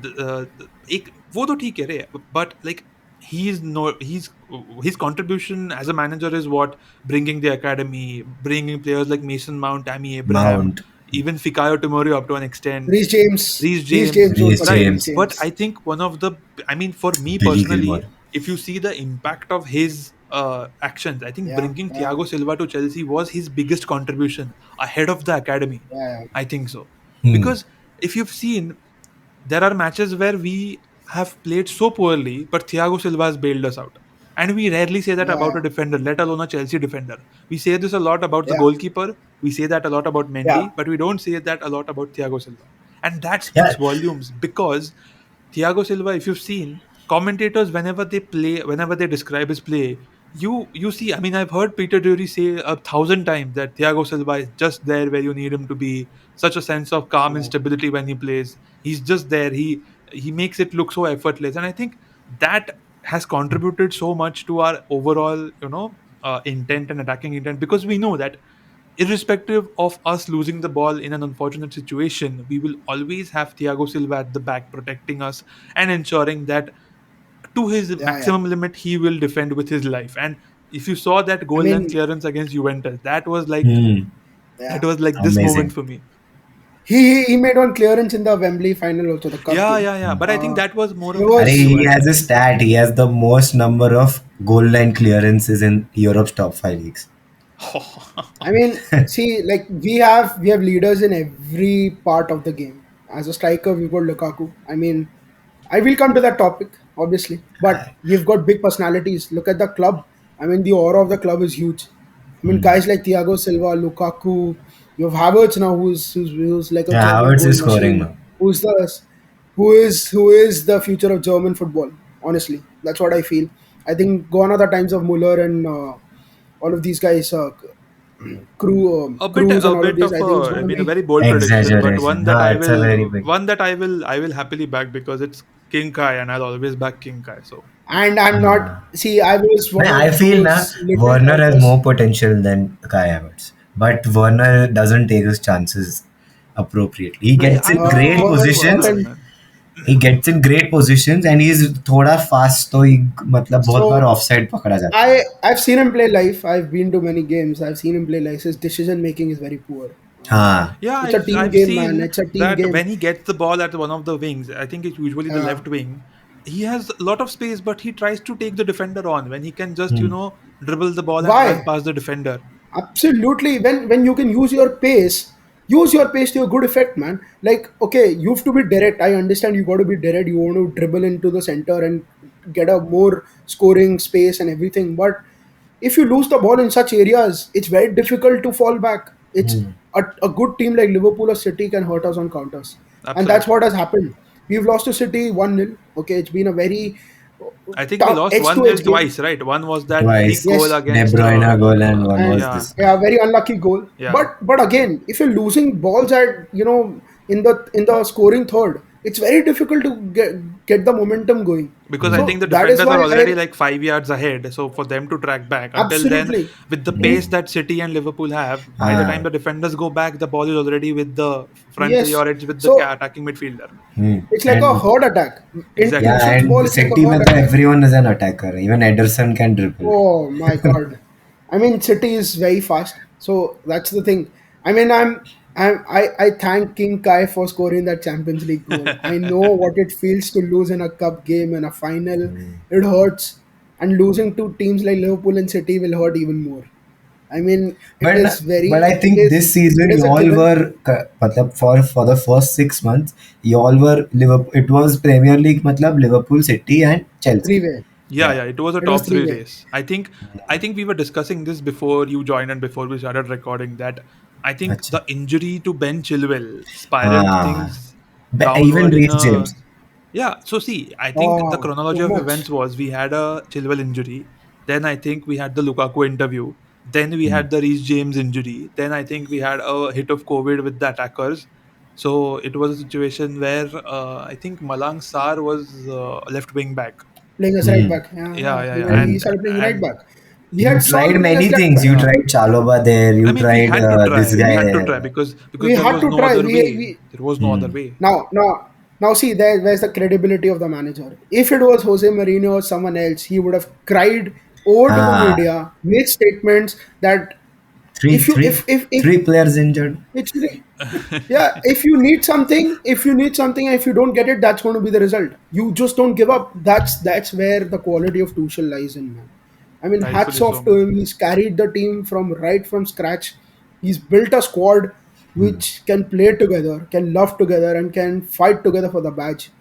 एक वो तो ठीक है रे but like he's no he's his contribution as a manager is what bringing the academy, bringing players like Mason Mount, Tammy Abraham, Mount, even Fikayo Tomori up to an extent, Reece James, Reece Reece James, James. Don't Reece forget right? Reece James, But James. I think one of the, I mean, for me Billy Gilmore. personally, if you see the impact of his actions, I think Yeah, bringing yeah, Thiago Silva to Chelsea was his biggest contribution ahead of the academy. yeah, I think so Hmm. because if you've seen there are matches where we have played so poorly, but Thiago Silva has bailed us out. And we rarely say that yeah, about a defender, let alone a Chelsea defender. We say this a lot about the yeah, goalkeeper. We say that a lot about yeah, Mendy, but we don't say that a lot about Thiago Silva. And that speaks Yeah, volumes because Thiago Silva, if you've seen, commentators whenever they describe his play, you see, I mean, I've heard Peter Drury say 1,000 times that Thiago Silva is just there where you need him to be. Such a sense of calm and yeah. stability when he plays. He's just there. He makes it look so effortless, and I think that has contributed so much to our overall, intent and attacking intent because we know that irrespective of us losing the ball in an unfortunate situation, we will always have Thiago Silva at the back protecting us and ensuring that to his Yeah, yeah. maximum limit he will defend with his life. And if you saw that I goal line mean, clearance against Juventus, that was like hmm. yeah. this moment Amazing. for me. He made one clearance in the Wembley final, also the cup Yeah, game. yeah, yeah. But I think Uh, that was more he of an Arey, was, IQ. he I has think. a stat. He has the most number of goal line clearances in Europe's top five leagues. I mean, see, like we have leaders in every part of the game. As a striker, we've got Lukaku. I mean, I will come to that topic, obviously, but we've got big personalities. Look at the club. I mean, the aura of the club is huge. I mean, Hmm. guys like Thiago Silva, Lukaku. You have Havertz now, who's like a Yeah, German Havertz goal is scoring machine. now. Who's the who is the future of German football? Honestly, that's what I feel. I think gone are the times of Muller and all of these guys, Cruz and A all of bit these. of I think it's a, going I to mean, a be. very bold prediction, but Exaggeration. one that No, I it's a very will, big. one that I will happily back because it's King Kai, and I'll always back King Kai. So And I'm not. Uh, See, I was one I of feel na those little Werner has doubters. more potential than Kai Havertz, but Werner doesn't take his chances appropriately. He gets I in don't great think Werner, positions. Werner, second. man. He gets in great positions and he's थोड़ा fast तो ही मतलब बहुत बार So offside पकड़ा जाता है. I've seen him play live. I've been to many games. I've seen him play live. His decision making is very poor. हाँ. Yeah, It's a team I've game, man. seen It's a team that game. when he gets the ball at one of the wings, I think it's usually the Uh, left wing. He has a lot of space, but he tries to take the defender on when he can just Hmm. dribble the ball and run why? past the defender. Absolutely. When you can use your pace to your good effect, man. Like, okay, you have to be direct. I understand you got to be direct. You want to dribble into the center and get a more scoring space and everything. But if you lose the ball in such areas, it's very difficult to fall back. It's a good team like Liverpool or City can hurt us on counters. And that's Absolutely. what has happened. We've lost to City 1-0. Okay, it's been a very I think we tough lost edge one to nil edge game. twice, right? One was that big Twice. goal Yes. De against, Bruyne goal and one And was yeah, this goal. yeah, very unlucky goal. yeah. But again, if you're losing balls at in the scoring third, it's very difficult to get the momentum going. Because I think So the that is defenders why are I already like 5 yards ahead. So for them to track back, until then, absolutely. with the pace that City and Liverpool have, by the time हाँ. the defenders go back, the ball is already with the front three Yes. or it's with the So attacking midfielder. it's like a And herd attack. In Exactly. yeah, such ball, and it's like a City herd में तो attack. everyone is an attacker. Even Ederson can dribble. Oh my god. I mean, City is very fast. So that's the thing. I mean, I thank King Kai for scoring that Champions League goal. I know what it feels to lose in a cup game and a final. It hurts. And losing to teams like Liverpool and City will hurt even more. I mean, But I it think is this season it is a y'all given were मतलब for the first 6 months y'all were Liverpool. It was Premier League मतलब Liverpool, City and Chelsea. three-way. Yeah, Yeah. yeah, it was a It was top three three-way. race. I think we were discussing this before you joined and before we started recording that I think Acha. the injury to Ben Chilwell spiraled Ah, things even downward in Reece a. James. Yeah, so see, I think the Oh, chronology too of much. events was we had a Chilwell injury, then I think we had the Lukaku interview, then we Hmm. had the Reece James injury, then I think we had a hit of COVID with the attackers. So it was a situation where I think Malang Sarr was left wing back. Playing as right Hmm. back. Yeah, Yeah, yeah. yeah, He yeah, he started playing right and back. We You had tried Son playing as many left things. back. You yeah. tried Chaloba there. I You mean, we tried had to this try. We guy had to try there. because We there had was to no try. other way. We There was no other Hmm. way. now see where's the credibility of the manager. If it was Jose Mourinho or someone else, he would have cried over to the Ah, media, made statements that three, if you three, if three players injured. literally, yeah, if you need something, and if you don't get it, that's going to be the result. You just don't give up. That's where the quality of Tuchel lies in, man. I mean, hats Rightfully so, off to man. him. He's carried the team from scratch. He's built a squad Hmm. which can play together, can love together, and can fight together for the badge.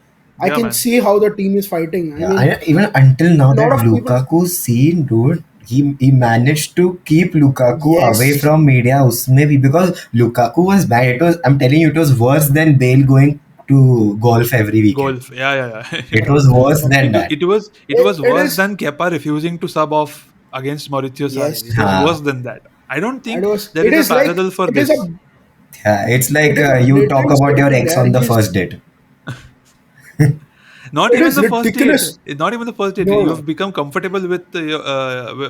I Yeah, can man. see how the team is fighting. I Yeah, mean, even until now a that lot of people. Lukaku scene, dude, he managed to keep Lukaku away Yes, from media. Usme bhi, because Lukaku was bad. It was, I'm telling you, it was worse than Bale going to golf every weekend. Golf. Yeah, yeah, yeah. It correct, was worse correct. than it, that. it was it It, was it worse is. than Kepa refusing to sub off against Mauricio Sarri. It Yes, was Ha. worse than that. I don't it think was. there It is a is like parallel for it is a this. Yeah, it's it like is a you talk blatant about your statement. ex Yeah, on the he's. first date. Not It even is the first date. ridiculous. Not even the first date. No, You no. have become comfortable with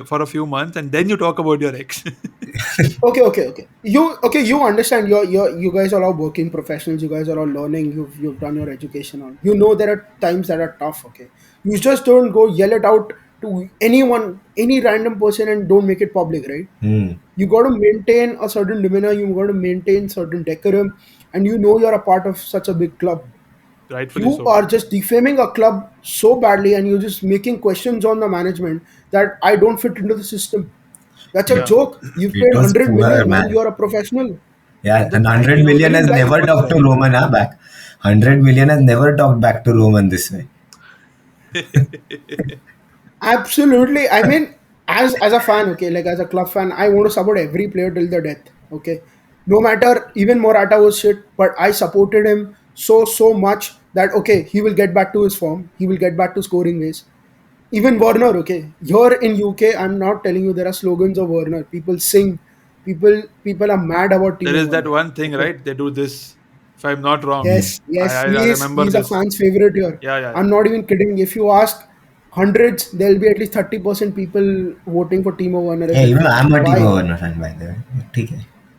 for a few months, and then you talk about your ex. Okay, okay, okay. You understand. You guys are all working professionals. You guys are all learning. You've done your education. On. You know there are times that are tough. Okay, you just don't go yell it out to anyone, any random person, and don't make it public, right? Hmm. You got to maintain a certain demeanor. You got to maintain certain decorum, and you know you're a part of such a big club. Rightfully You so, are man. just defaming a club so badly, and you're just making questions on the management that I don't fit into the system. That's a It, Yeah, joke. You've it paid was 100 poor, million, man. man. You're a professional. Yeah, and the and 100 timing million of has it Like, never was talked to very bad. Roman back. 100 million has never talked back to Roman this way. absolutely. I mean, as a fan, okay, like as a club fan, I want to support every player till the death. Okay. No matter even Morata was shit, but I supported him so much that okay, he will get back to his form. He will get back to scoring ways. Even Werner, okay. Here in UK, I'm not telling you there are slogans of Werner. People sing. People are mad about There Timo is that Werner. one thing, Okay. right? They do this. If I'm not wrong, Hmm. Yes, yes, I remember he's a this. fan's favorite here. Yeah, yeah, I'm yeah. not even kidding. If you ask hundreds, there'll be at least 30% people voting for Timo Werner as Yeah, their even I'm captain. a Timo Why? Werner fan, by the way. Okay.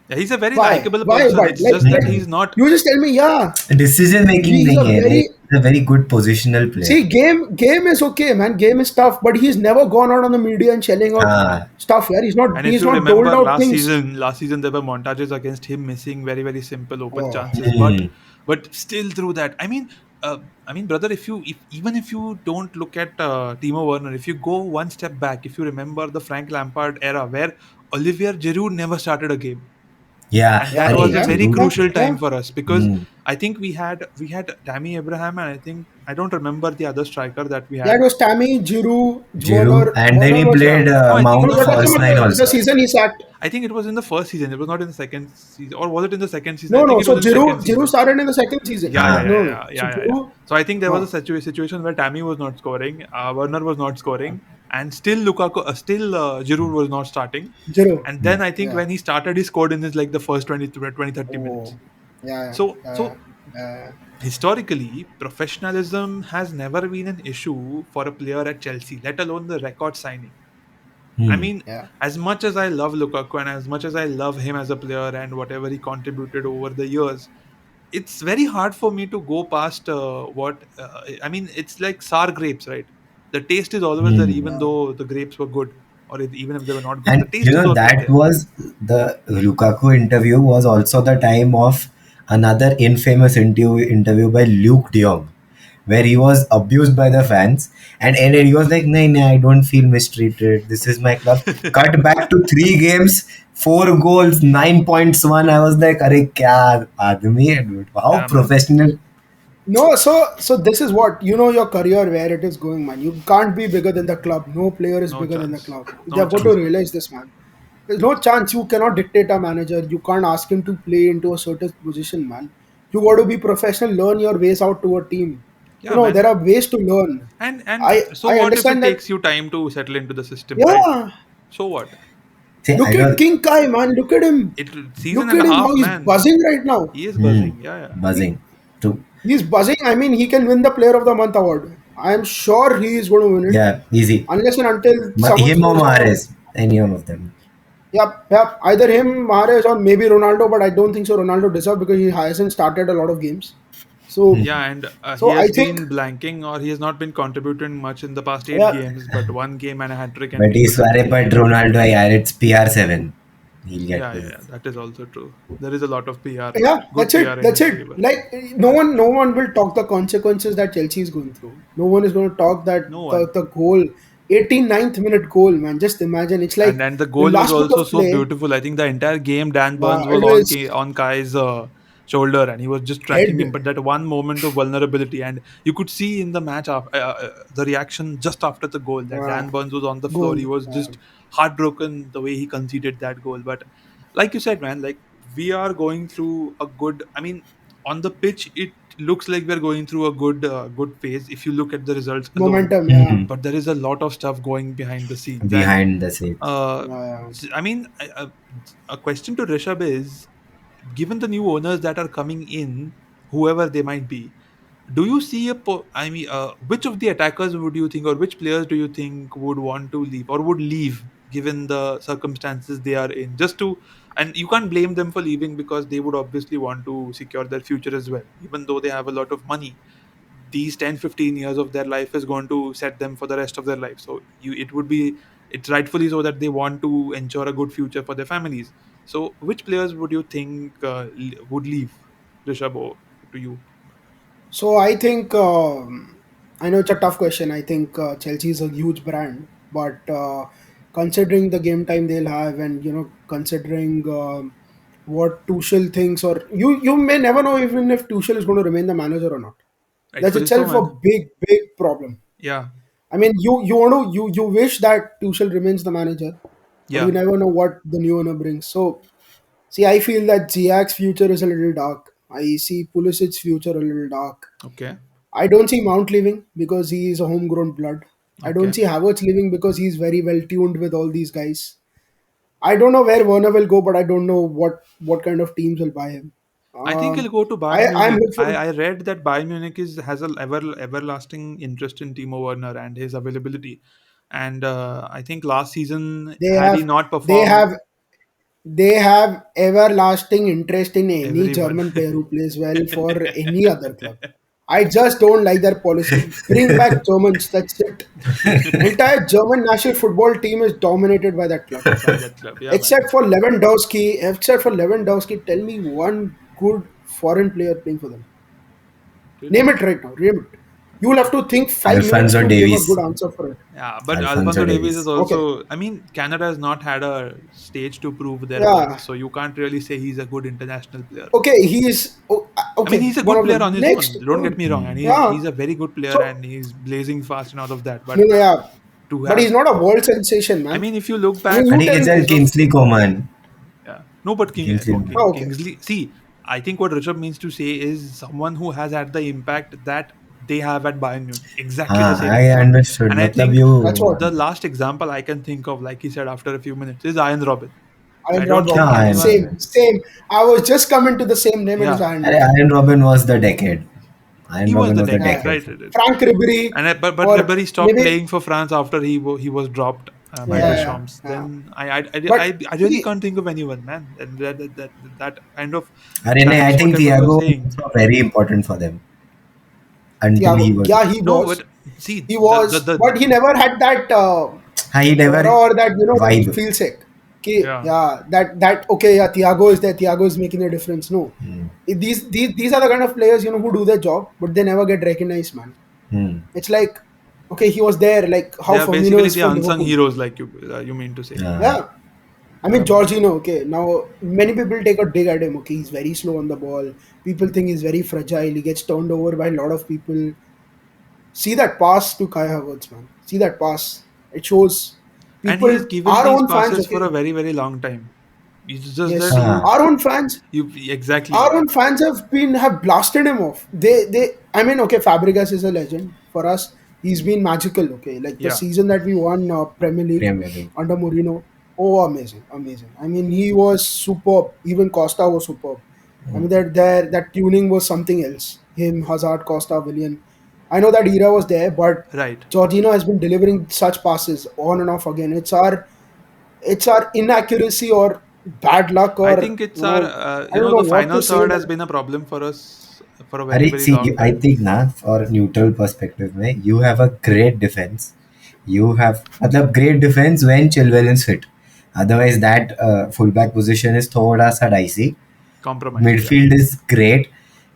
Yeah, he's a very Why? likable Why? person. But It's just that Hmm. he's not. you just tell me, yeah, Decision making he's a nahi hai. very He's a very good positional player. see game is okay, man. Game is tough, but he's never gone out on the media and shelling out Ah, stuff. Yeah, And if he's you not doled remember out things. last season there were montages against him missing very very simple open Oh, chances, hmm. but still through that. I mean, brother, if even if you don't look at Timo Werner, if you go one step back, if you remember the Frank Lampard era where Olivier Giroud never started a game, Yeah, and yeah, that was arey, a yeah, very yeah, Giroud. crucial yeah. time for us because Hmm. I think we had Tammy Abraham, and I think I don't remember the other striker that we Yeah, it had. was Tammy, Giroud, Giroud. Werner. And then Werner he was played No, I think in Mount no, the you're talking false first about nine the also. season he sacked. I think it was in the first season. It was not in the second season, or was it in the second season? I No, think no. it was So in the second Giroud season. started in the second season. Yeah, yeah, Ah. yeah, No, yeah, no. So yeah, yeah. Giroud, So I think there was a no, situation where Tammy was not scoring, Werner was not scoring, and still Giroud was not starting. Giroud. And Hmm. then I think Yeah. when he started, he scored in his like the first 20 30 minutes. Oh, yeah, So yeah, yeah. historically, professionalism has never been an issue for a player at Chelsea, let alone the record signing. I Hmm. mean, Yeah. as much as I love Lukaku and as much as I love him as a player and whatever he contributed over the years, it's very hard for me to go past what I mean. It's like sour grapes, right? The taste is always there, Hmm. even Yeah. though the grapes were good, or even if they were not good. The And taste is always that there. was the Lukaku interview was also the time of another infamous interview by Luke de Jong, where he was abused by the fans, and he was like, "No, no, I don't feel mistreated. This is my club." Cut back to 3 games, 4 goals, 9 points won. I was like, "Arey kya aadmi hai, dude? How Yeah, man. professional." No, so this is what you know your career where it is going, man. You can't be bigger than the club. No player is No bigger than the chance. club. No They've got to chance, man. realize this, man. There's no chance. You cannot dictate a manager. You can't ask him to play into a certain position, man. You got to be professional. Learn your ways out to a team. Yeah, There man. are ways to learn. And so I what if it understand that. takes you time to settle into the system, right? Yeah. So what? See, Look I at was King Kai, man. Look at him. It season Look and at a him. half, How he's man. buzzing right now. He is buzzing. Yeah, yeah. He, buzzing. To he's buzzing. I mean, he can win the Player of the Month award. I am sure he is going to win it, yeah, easy. unless and until someone Him or screws him out. Mahrez, any one of them. Yep, yep. Either him, Mahrez, or maybe Ronaldo. But I don't think so. Ronaldo deserves because he hasn't started a lot of games. So, Yeah, and he so I has think, been blanking or he has not been contributing much in the past eight yeah, games, but one game and a hat trick and But people is have worry been but hating. Ronaldo, yeah, it's PR7. He'll get Yeah, yeah, this. yeah. That is also true. There is a lot of PR, yeah. good That's PR it. in That's his it. favor. Like no one will talk the consequences that Chelsea is going through. No one is going to talk that No one. the goal, 89th minute goal, man. Just imagine. It's And like the the goal was last bit also of so play. beautiful. I think the entire game Dan Burns was It was on Kai's shoulder and he was just tracking him. head. But that one moment of vulnerability, and you could see in the match the reaction just after the goal that Uh, Dan Burns was on the floor. Goal. He was Uh, just heartbroken the way he conceded that goal. But like you said, man, like we are going through a good. I mean, on the pitch, it looks like we're going through a good phase if you look at the results alone. Momentum. Yeah. But there is a lot of stuff going behind the scenes, and Behind the scenes. uh, Yeah. I mean, a question to Rishabh is: given the new owners that are coming in, whoever they might be, do you see I mean, which of the attackers would you think, or which players do you think would want to leave or would leave, given the circumstances they are in? Just to, and you can't blame them for leaving because they would obviously want to secure their future as well, even though they have a lot of money. These 10-15 years of their life is going to set them for the rest of their life, so it would be, it's rightfully so that they want to ensure a good future for their families. So which players would you think would leave, Rishabh, to you? So I think I know it's a tough question. I think Chelsea is a huge brand, but considering the game time they'll have, and considering what Tuchel thinks, or you may never know even if Tuchel is going to remain the manager or not. That's Rightfully so, itself a man. big problem. Yeah, I mean, you want to you wish that Tuchel remains the manager, but you yeah. never know what the new owner brings. So see, I feel that Ziak's future is a little dark. I see Pulisic's future a little dark. Okay, I don't see Mount leaving because he is a homegrown blood. I don't okay. see Havertz leaving because he's very well tuned with all these guys. I don't know where Werner will go, but I don't know what kind of teams will buy him. I think he'll Um, go to Bayern I'm Munich. hopeful. I read that Bayern Munich has a everlasting interest in Timo Werner and his availability. And I think last season, They had he have not they performed, have they have everlasting interest in any everyone. German player who plays well for any other club. I just don't like their policy. Bring back Germans. That's it. Entire German national football team is dominated by that club. By that club. Yeah, man. Except for Lewandowski, tell me one good foreign player playing for them. Really? Name it right now. Name it. You will have to think 5 minutes Alfonso to give a good Davies. answer for it. Yeah, but Alfonso Alfonso Davies is Davies. Okay. also. I mean, Canada has not had a stage to prove their worth, Yeah. so you can't really say he's a good international player. Okay. He is. I mean, Okay. he's a One good of player them. on his Next. own. Don't get me wrong, and Yeah. he's a very good player, So and he's blazing fast and all of that. no, But no, yeah. to But he's have, not a world sensation, I man. mean, if you look I mean, back, I you think tell it's me. a so Kingsley Coman. yeah, no, but Kingsley. Okay. Kingsley. See, I think what Rishabh means to say is someone who has had the impact that they have at Bayern Munich, exactly the same I impact. understood. And I मतलब think That's you. what. the last example I can think of, like he said after a few minutes, is Iron Robin. I Iron don't Robin. think हाँ, anyone. Same. Same. I was just coming to the same name. It is Yeah, Iron अरे Robin. Iron Robin was the decade. Iron he was Robin the was the decade, Yeah. decade. right? Frank Ribery, And but or Ribéry stopped maybe. playing for France after he was dropped by Yeah. Yeah. Deschamps. Yeah. Then But I really see, can't think of anyone, man. And that kind of अरे नहीं, I tracks think whatever you're Thiago was saying. also very important for them until he Thiago, was. yeah, he No, was. but see He was, but he never had that हाँ, he aura never or that vibe. feel sick. Okay, yeah, yeah, that okay, yeah, Thiago is there. Thiago is making a difference. No, Hmm. These are the kind of players who do their job, but they never get recognized, man. Hmm. It's like okay, he was there, like they how are Firmino basically is the for unsung Liverpool. heroes, like you mean to say. Uh, Yeah, I mean Yeah, man. Jorginho. Okay, now many people take a dig at him. Okay, he's very slow on the ball. People think he's very fragile. He gets turned over by a lot of people. See that pass to Kai Havertz, man. See that pass. It shows. and he People, has given our these own fans, passes for a okay, very very long time. It's just that yes, you Ah, our own fans, you our exactly. own fans have blasted him off. They I mean, okay, Fabregas is a legend for us. He's been magical. Okay, like the Yeah, season that we won Premier League Premier League. under Mourinho. Oh, amazing, amazing. I mean, he was superb. Even Costa was superb. I mean, that tuning was something else. Him, Hazard, Costa, Willian. I know that era was there, but right. Jorginho has been delivering such passes on and off again. It's our inaccuracy or bad luck, I or think it's our I don't know the what to final say, third has but been a problem for us for a very Are, very see, long I time. think na for neutral perspective, mein, you have a great defense. You have मतलब great defense when Chilwell is fit. Otherwise, that fullback position is thoda sa dicey. Compromised, yeah. Midfield is great.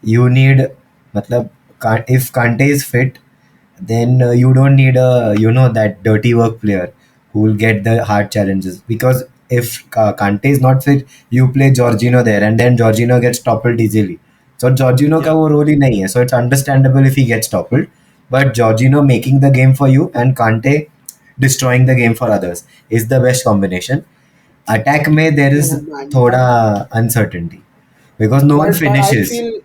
You need, मतलब if Kante is fit, then you don't need a that dirty work player who will get the hard challenges. Because if Kante is not fit, you play Jorginho there, and then Jorginho gets toppled easily. So Jorginho का Yeah, वो role ही नहीं है. So it's understandable if he gets toppled. But Jorginho making the game for you and Kante destroying the game for others is the best combination. Attack में there is no man. thoda uncertainty because no one But I finishes. feel,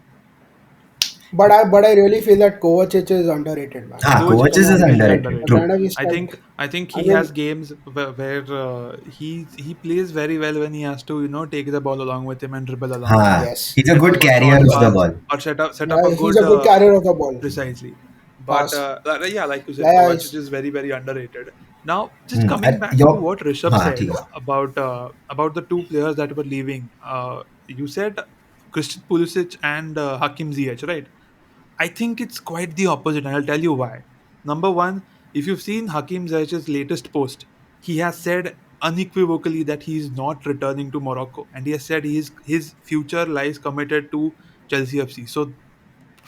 but I really feel that Kovacic is underrated, man. Ah, Like, Kovacic come coaches is is on, really underrated. the True. underrated. kind of he I strike. think I he has mean, games where he plays very well when he has to take the ball along with him and dribble along, Ha, yes, he's a set good up a carrier short of the pass ball. or set up a yeah, he's good a good carrier of the ball. precisely. But Pass. yeah, like you said, Yeah, yeah, Kovacic is very very underrated. Now, just coming back to Yo, what Rishabh हाँ said ठीक है. about the two players that were leaving, you said Christian Pulisic and Hakim Ziyech, right? I think it's quite the opposite, and I'll tell you why. Number one, if you've seen Hakim Ziyech's latest post, he has said unequivocally that he is not returning to Morocco, and he has said his future lies committed to Chelsea FC. So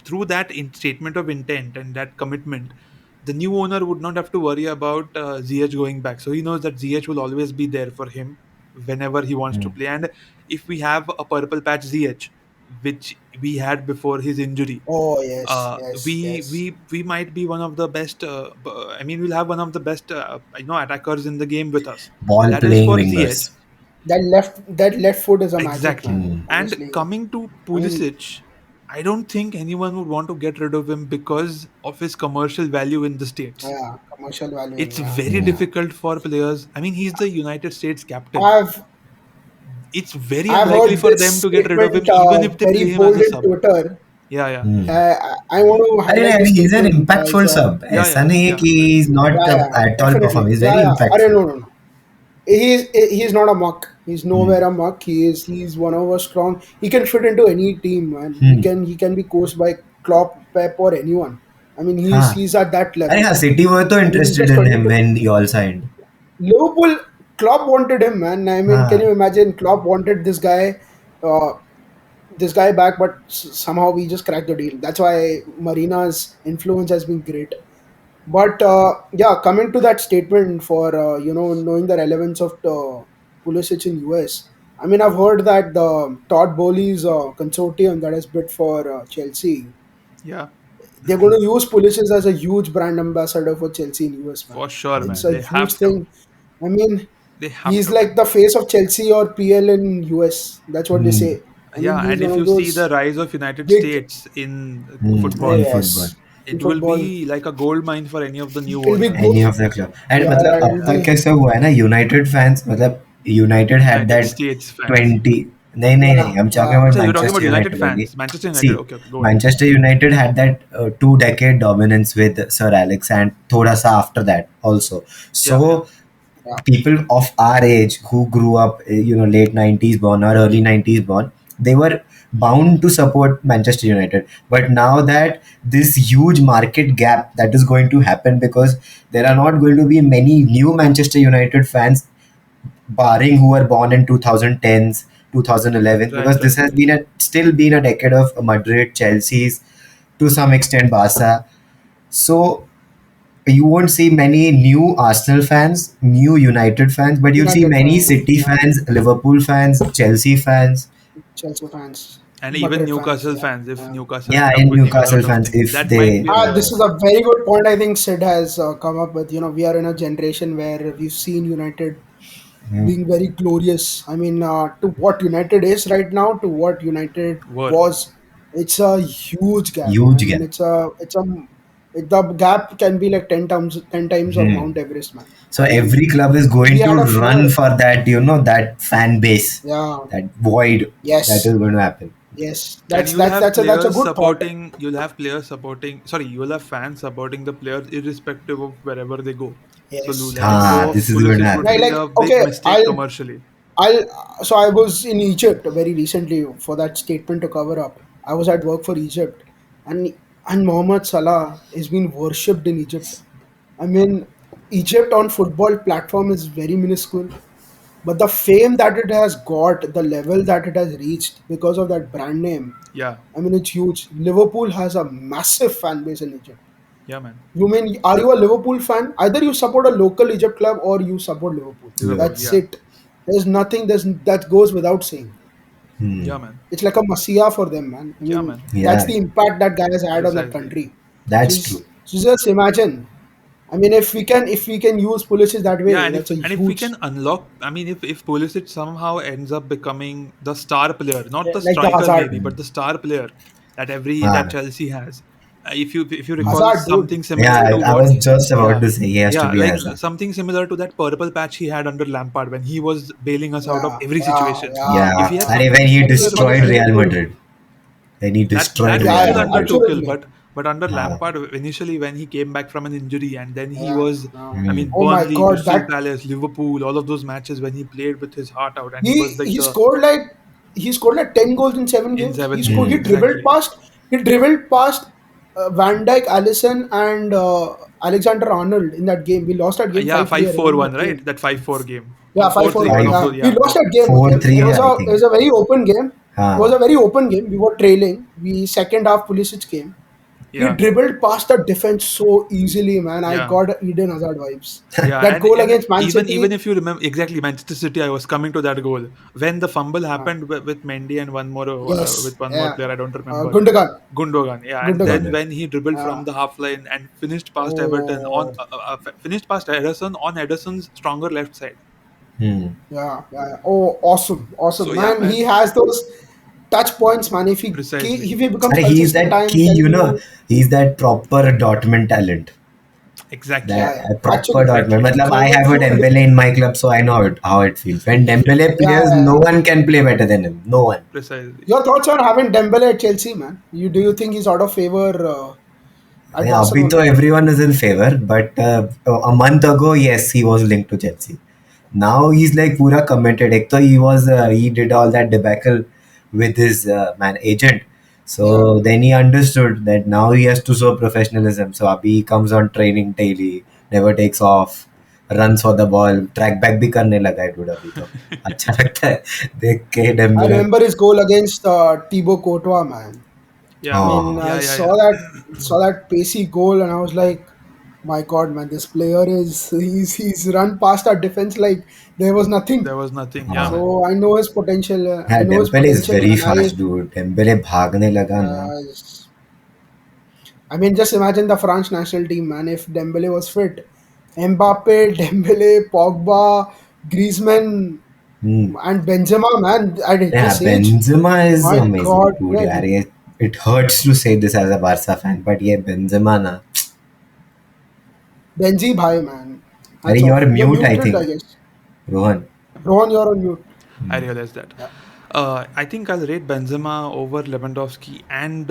through that statement of intent and that commitment, the new owner would not have to worry about Ziyech going back. So he knows that Ziyech will always be there for him whenever he wants to play. And if we have a purple patch Ziyech, which we had before his injury, oh yes, uh, yes, we yes. we we might be one of the best. I mean, we'll have one of the best, attackers in the game with us. Ball That is playing for Ziyech. wingers. That left foot is a magic, Exactly. man. Hmm. And Honestly, coming to I mean, Pulisic, I don't think anyone would want to get rid of him because of his commercial value in the States. yeah, commercial value, It's yeah, very Hmm. yeah. difficult for players. I mean, he's the United States captain. I've It's very I've unlikely heard for this them to get rid of him, statement even if they very play him as bold a in sub. Twitter. Yeah, yeah, Hmm. I want to अरे highlight नहीं, this he's an statement as impactful sub. yeah, ऐसा yeah, नहीं है yeah. कि he's not yeah, yeah, at all definitely, performing. He's yeah, very yeah. impactful. No, no, no. He's not a muck. He's Hmm. nowhere a muck. He's one of our strong. He can fit into any team, man. He Hmm. can be coached by Klopp, Pep, or anyone. I mean, he's हाँ. he's at that अरे level. हाँ, City were तो I mean, he's interested just in him 22. when you all signed. Liverpool, Klopp wanted him, man. I mean, can हाँ. you imagine? Klopp wanted uh, this guy back, but somehow we just cracked the deal. That's why Marina's influence has been great. But yeah, coming to that statement for knowing the relevance of Pulisic in US. I mean, I've heard that the Todd Bowley's consortium that has bid for Chelsea, Yeah, they're going to use Pulisic as a huge brand ambassador for Chelsea in US. Man, for sure, it's man. a They huge have to. thing. I mean, They have he's to. like the face of Chelsea or PL in US. That's what they Hmm. say. I mean, Yeah, he's and one if of you see the those rise of United big, States in Hmm. football, In football. yes, in it will football. be like a gold mine for any of the new It'll be Any good. owners. of the club. And Yeah, मतलब अब it'll तक be कैसे हुआ है ना, United fans मतलब United had United that States fans. 20, नहीं नहीं yeah, नहीं, I'm talking yeah. about So you're talking about Manchester United United only. fans, Manchester See, United. Okay, okay, go ahead. Manchester United had that 2 decade dominance with Sir Alex and थोड़ा सा after that also. Yeah, yeah, So people of our age who grew up, late 90s born or early 90s born, they were bound to support Manchester United. But now that this huge market gap that is going to happen because there are not going to be many new Manchester United fans, barring who were born in 2010s, 2011, right, because this right, has right. been still been a decade of Madrid, Chelsea's, to some extent Barca. So you won't see many new Arsenal fans, new United fans, but you'll see United many fans, City yeah, fans, Liverpool fans, Chelsea fans. Chelsea fans. And even Madrid fans. Newcastle Yeah, fans, if yeah. Newcastle Yeah, end up in winning a Newcastle lot of fans, things, if that might they be a This reason. is a very good point. I think Sid has come up with. We are in a generation where we've seen United being very glorious. I mean, to what United is right now, to what United Were. was, it's a huge gap. I huge mean, gap. the gap can be like ten times of Hmm. Mount Everest, man. So I mean, every club is we going to had a run fear. for that, that fan base, Yeah. that void that Yes. is going to happen. Yes. And That's you'll that's have that's a that's a players good thought. supporting, you'll have fans supporting the players irrespective of wherever they go. So, Yes. letting Yes. go Ah, of this is going to Yes. Pulisic would happen. be Like, a big okay, mistake commercially. So I was in Egypt very recently for that statement to cover up. I was at work for Egypt, and Mohamed Salah is being worshipped in Egypt. I mean, Egypt on football platform is very minuscule, but the fame that it has got, the level that it has reached because of that brand name, Yeah, I mean, it's huge. Liverpool has a massive fan base in Egypt. yeah, man. You mean, are you a Liverpool fan? Either you support a local Egypt club or you support Liverpool. Liverpool, That's yeah, it. There's nothing that goes without saying. Hmm. yeah, man, It's like a messiah for them, man. I yeah, mean, man. that's Yeah, the impact that guy has had on that Precisely. country. that's Just, true. just imagine. I mean, if we can use Pulisic that Yeah, way, that's a and if we huge, can unlock, I mean, if Pulisic somehow ends up becoming the star player, not the like the striker Hazard, maybe, but the star player that Ah. Chelsea has. If you recall Hazard, dude. something Yeah, similar to I what, was just about yeah, to say he has to yeah, be like Hazard. something similar to that purple patch he had under Lampard when he was bailing us out of Yeah, every yeah, situation. If yeah. Yeah, he had and something when he Thank you similar, for but the destroyed same Real pull. Madrid, when he destroyed that Yeah, Real was yeah, under Madrid. Tuchel, absolutely. but under Ah. Lampard initially when he came back from an injury and then he Yeah, was, yeah. I Hmm. mean, Oh my Burnley, God, Crystal that Palace, Liverpool, all of those matches when he played with his heart out and he was he like he the scored like he scored like 10 goals in seven in games. He seven scored. games He Hmm. dribbled exactly. past. He dribbled past Van Dijk, Allison, and Alexander Arnold in that game. We lost that game Yeah, 5-3. five I four remember one, that right? game. That 5-4 game Yeah, or five four four three. one. One of Yeah, those. Five, we Yeah, lost that that game. four, It three, was I a it think. was a very open game. It was Ah. a very open game. We were trailing. We second half Pulisic came. He yeah, dribbled past the defense so easily, man. I yeah. got Eden Hazard vibes. Yeah, That goal and against Man even City. if you remember exactly Manchester City, I was coming to that goal when the fumble Uh, happened with Mendy and yes, with one more yeah. player. I don't remember. Gundogan, Gundogan, yeah, and Gundogan. then Good. when he dribbled Uh, from the half line and finished past Everton on oh, finished past Ederson on Ederson's stronger left side. Hmm. yeah, yeah. Oh, awesome, awesome, So yeah, man. He man, has those touch points, man. precisely, If he becomes And he's consistent, that I'm key, telling you, he's that proper Dortmund talent. exactly, yeah, That yeah. proper Actually, Dortmund. exactly, Matlab, I he have a would, Dembele in my club, so I know how it feels. When Dembele yeah, plays, no yeah. one can play better than him. No one. precisely. Your thoughts on having Dembele at Chelsea, man? Do you think he's out of favor at Yeah, अभी तो Barcelona? everyone is in favor, but a month ago, yes, he was linked to Chelsea. Now he's like पूरा committed. एक तो he did all that debacle with his agent. Yeah. So then he understood that now he has to show professionalism. So अभी he comes on training daily, never takes off, runs for the ball, track back भी करने लगा है dude अभी तो. अच्छा लगता है देख के I Dembélé. remember his goal against Thibaut Courtois, man. I Yeah, mean, हाँ. I yeah, yeah, saw yeah. that pacey goal, and I was like, my God, man, this player is he's run past our defense like there was nothing. There was nothing. Yeah, हाँ. man. So I know his potential. I Yeah, know his Dembele is potential, very man. fast, dude. Dembele भागने लगा ना. Uh, I mean, just imagine the French national team, man. If Dembele was fit, Mbappe, Dembele, Pogba, Griezmann, Hmm. and Benzema, man. At Yeah, this age, Benzema is my amazing, God, dude. yeah, यार it hurts to say this as a Barca fan, but yeah, Benzema na. Benji bhai, man. अरे Hats you're off. You're mute, I muted, I think, guess. Rohan. Rohan, you're on mute. I realized that. Yeah. I think I'll rate Benzema over Lewandowski and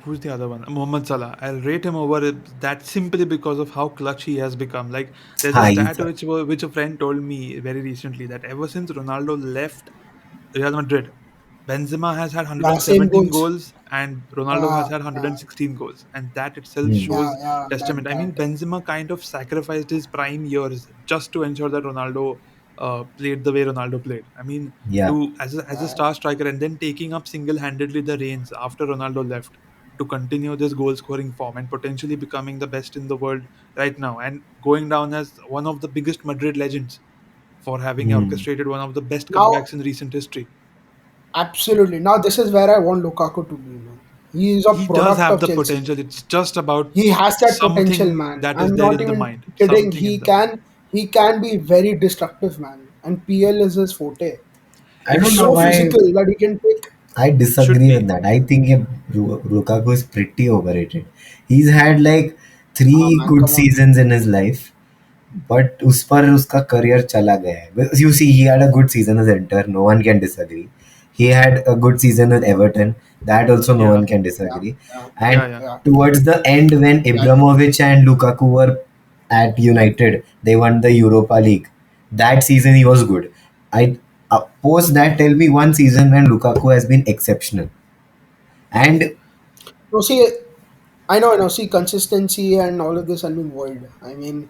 who's the other one? Mohamed Salah. I'll rate him over that simply because of how clutch he has become. Like there's a हाँ, stat which a friend told me very recently that ever since Ronaldo left Real Madrid, Benzema has had Yeah, same 117 goals. goals and Ronaldo has Yeah, had yeah, 116 goals, and that itself Hmm. yeah, shows yeah. testament. I mean, That. Benzema kind of sacrificed his prime years just to ensure that Ronaldo played the way Ronaldo played. I mean, Yeah. to as a star striker and then taking up single handedly the reins after Ronaldo left to continue this goal scoring form and potentially becoming the best in the world right now and going down as one of the biggest Madrid legends for having Hmm. orchestrated one of the best Now, comebacks in recent history. Absolutely. Now this is where I want Lukaku to be, man. He is a He does product have of the Chelsea. potential. It's just about He has that potential, something man. that is I'm there not in the even mind. kidding. Something in the mind. He can be very destructive, man. And PL is his forte. I If He's don't he know so why. physical that he can take. I should disagree with be. that. I think Lukaku is pretty overrated. He's had like Oh three man, good come on. seasons in his life, but उस पर उसका career चला गया है. Because you see, he had a good season as Inter. No one can disagree. He had a good season with Everton. That also no Yeah. one can Yeah, disagree. yeah, Yeah, And yeah. yeah. towards the end, when Exactly. Ibrahimovic and Lukaku were at United, they won the Europa League. That season he was good. I Post that, tell me one season when Lukaku has been exceptional. And No, see, I know. See, consistency and all of this have been void. I mean,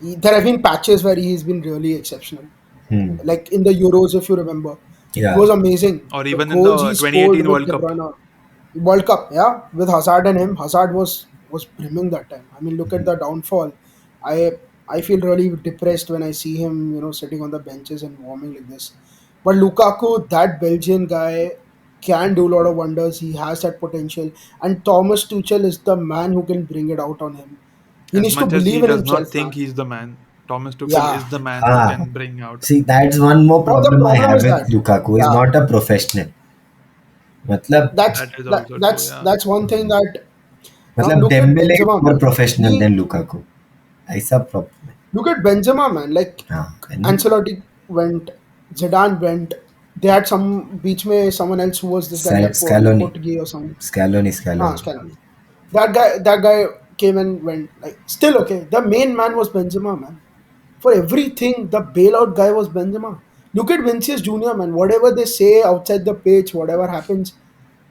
there have been patches where he's been really exceptional. hmm, Like in the Euros, if you remember, he yeah, was amazing. Or The even in goals the he scored 2018 with World De Cup. Bruyne, World Cup, yeah, with Hazard and him. Hazard was brimming that time. I mean, look at the downfall. I I feel really depressed when I see him, sitting on the benches and warming like this. But Lukaku, that Belgian guy, can do a lot of wonders. He has that potential, and Thomas Tuchel is the man who can bring it out on him. He As needs to much as he believe in does himself, not man. think he's the man, Thomas Tuchel Yeah. is the man who ah, can bring out. see, that's one more Now the problem I problem have is with that, Lukaku. He's yeah, not a professional. मतलब that's That is also true. Yeah. that's one thing that now मतलब look at Dembele is Benzema, more man. professional He than Lukaku. ऐसा problem है. Look at Benzema, man. Like हाँ, and Ancelotti went, Zidane went. They had some beach में someone else who was this guy Scaloni, Lopetegui or something. Ah, Scaloni. Scaloni. That guy came and went. Like still okay. The main man was Benzema, man. For everything, the bailout guy was Benzema. Look at Vinicius Junior, man. Whatever they say outside the pitch, whatever happens,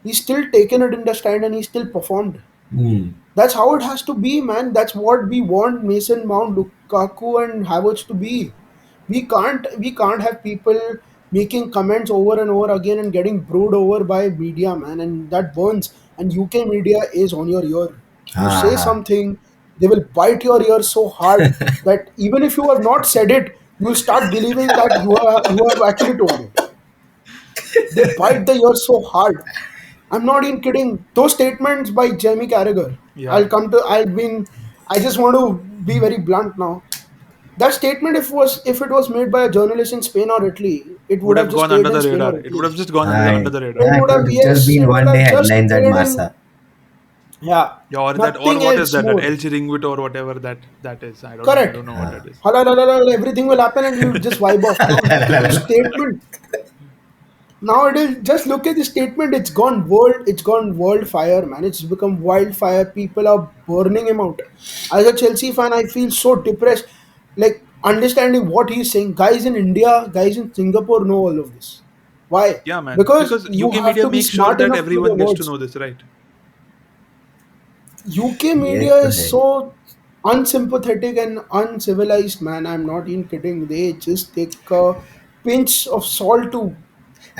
he's still taken it in the stand and he still performed. Hmm. That's how it has to be, man. That's what we want Mason Mount, Lukaku, and Havertz to be. We can't have people making comments over and over again and getting brewed over by media, man, and that burns. And UK media is on your ear. You हाँ say हाँ. something, they will bite your ear so hard that even if you have not said it, you will start believing that you have actually told it. They bite the ear so hard. I'm not even kidding. Those statements by Jamie Carragher. Yeah. I'll come to. I just want to be very blunt now. That statement, if it was made by a journalist in Spain or Italy, it Would would have have just gone stayed under in the Spain radar. or It would Italy. have just gone under I, the radar. It yeah, would it have, would just yes, been it would one day have just headlines at stayed in. Marsa. Yeah, Yeah, or that, or nothing what is else that? That more. El Chiringuito or whatever that is. I Correct. don't know what हाँ. that is. Halal, everything will happen and you just vibe off. Now the statement. Now it is just look at the statement. It's gone world. It's gone world fire, man. It's become wildfire. People are burning him out. As a Chelsea fan, I feel so depressed. Like understanding what he's saying. Guys in India, guys in Singapore know all of this. Why? Yeah, man. Because Because you UK have media to be makes sure smart that enough to know everyone their gets to words. know this, right? UK ये media तो is है. so unsympathetic and uncivilized, man. I'm not even kidding. They just take a pinch of salt to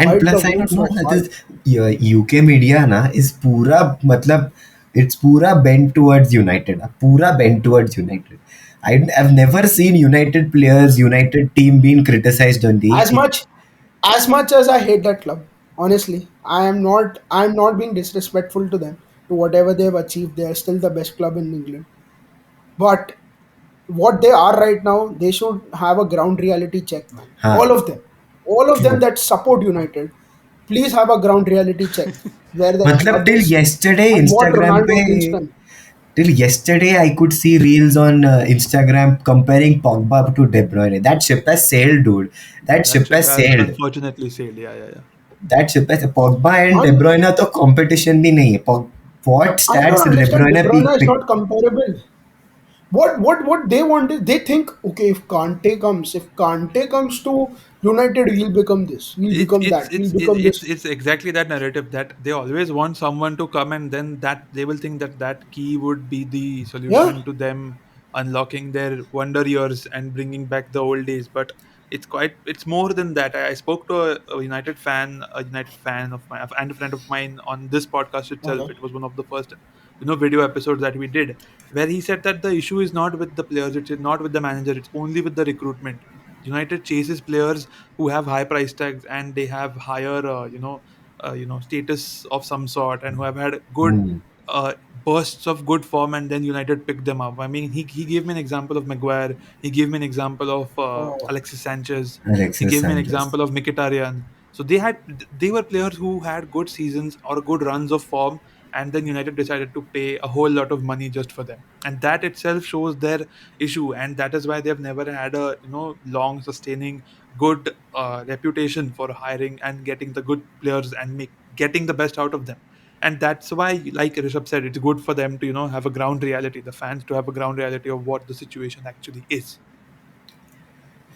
And bite the plus I wound don't know so that hard. this UK media ना is पूरा मतलब it's पूरा bent towards United. पूरा bent towards United. I've never seen United players, United team being criticized on the. as much as much as I hate that club, honestly, I'm not being disrespectful to them, to whatever they've achieved. They're still the best club in England. But what they are right now, they should have a ground reality check, man. हाँ. All of them True. that support United, please have a ground reality check where the मतलब club till is yesterday and what Instagram पे Ronaldo brings them. till yesterday I could see reels on Instagram comparing Pogba to De Bruyne. That ship has sailed, dude. That That ship ship has has sailed. unfortunately sailed. Yeah, yeah, yeah. That ship has Pogba and De Un- Bruyne तो competition भी नहीं है. What I stats don't De understand. De Bruyne Bruyne is pick. not comparable. What they want is they think, okay, if Kante comes to United, we'll become this, we'll it's become it's that, we'll it's become it's this. it's exactly that narrative that they always want someone to come, and then that they will think that that key would be the Yeah. solution to them unlocking their wonder years and bringing back the old days. But it's more than that. I spoke to a United fan of mine and a friend of mine on this podcast itself. Okay. It was one of the first video episodes that we did, where he said that the issue is not with the players, it's not with the manager, it's only with the recruitment. United chases players who have high price tags and they have higher, status of some sort, and who have had good Hmm. uh, bursts of good form, and then United pick them up. I mean, he gave me an example of Maguire. He gave me an example of Oh, Alexis Sanchez. He Alexis gave me an Sanchez. example of Mkhitaryan. So they were players who had good seasons or good runs of form, and then United decided to pay a whole lot of money just for them, and that itself shows their issue, and that is why they've never had a long sustaining good reputation for hiring and getting the good players and getting the best out of them. And that's why, like Rishabh said, it's good for them to have a ground reality, the fans to have a ground reality of what the situation actually is.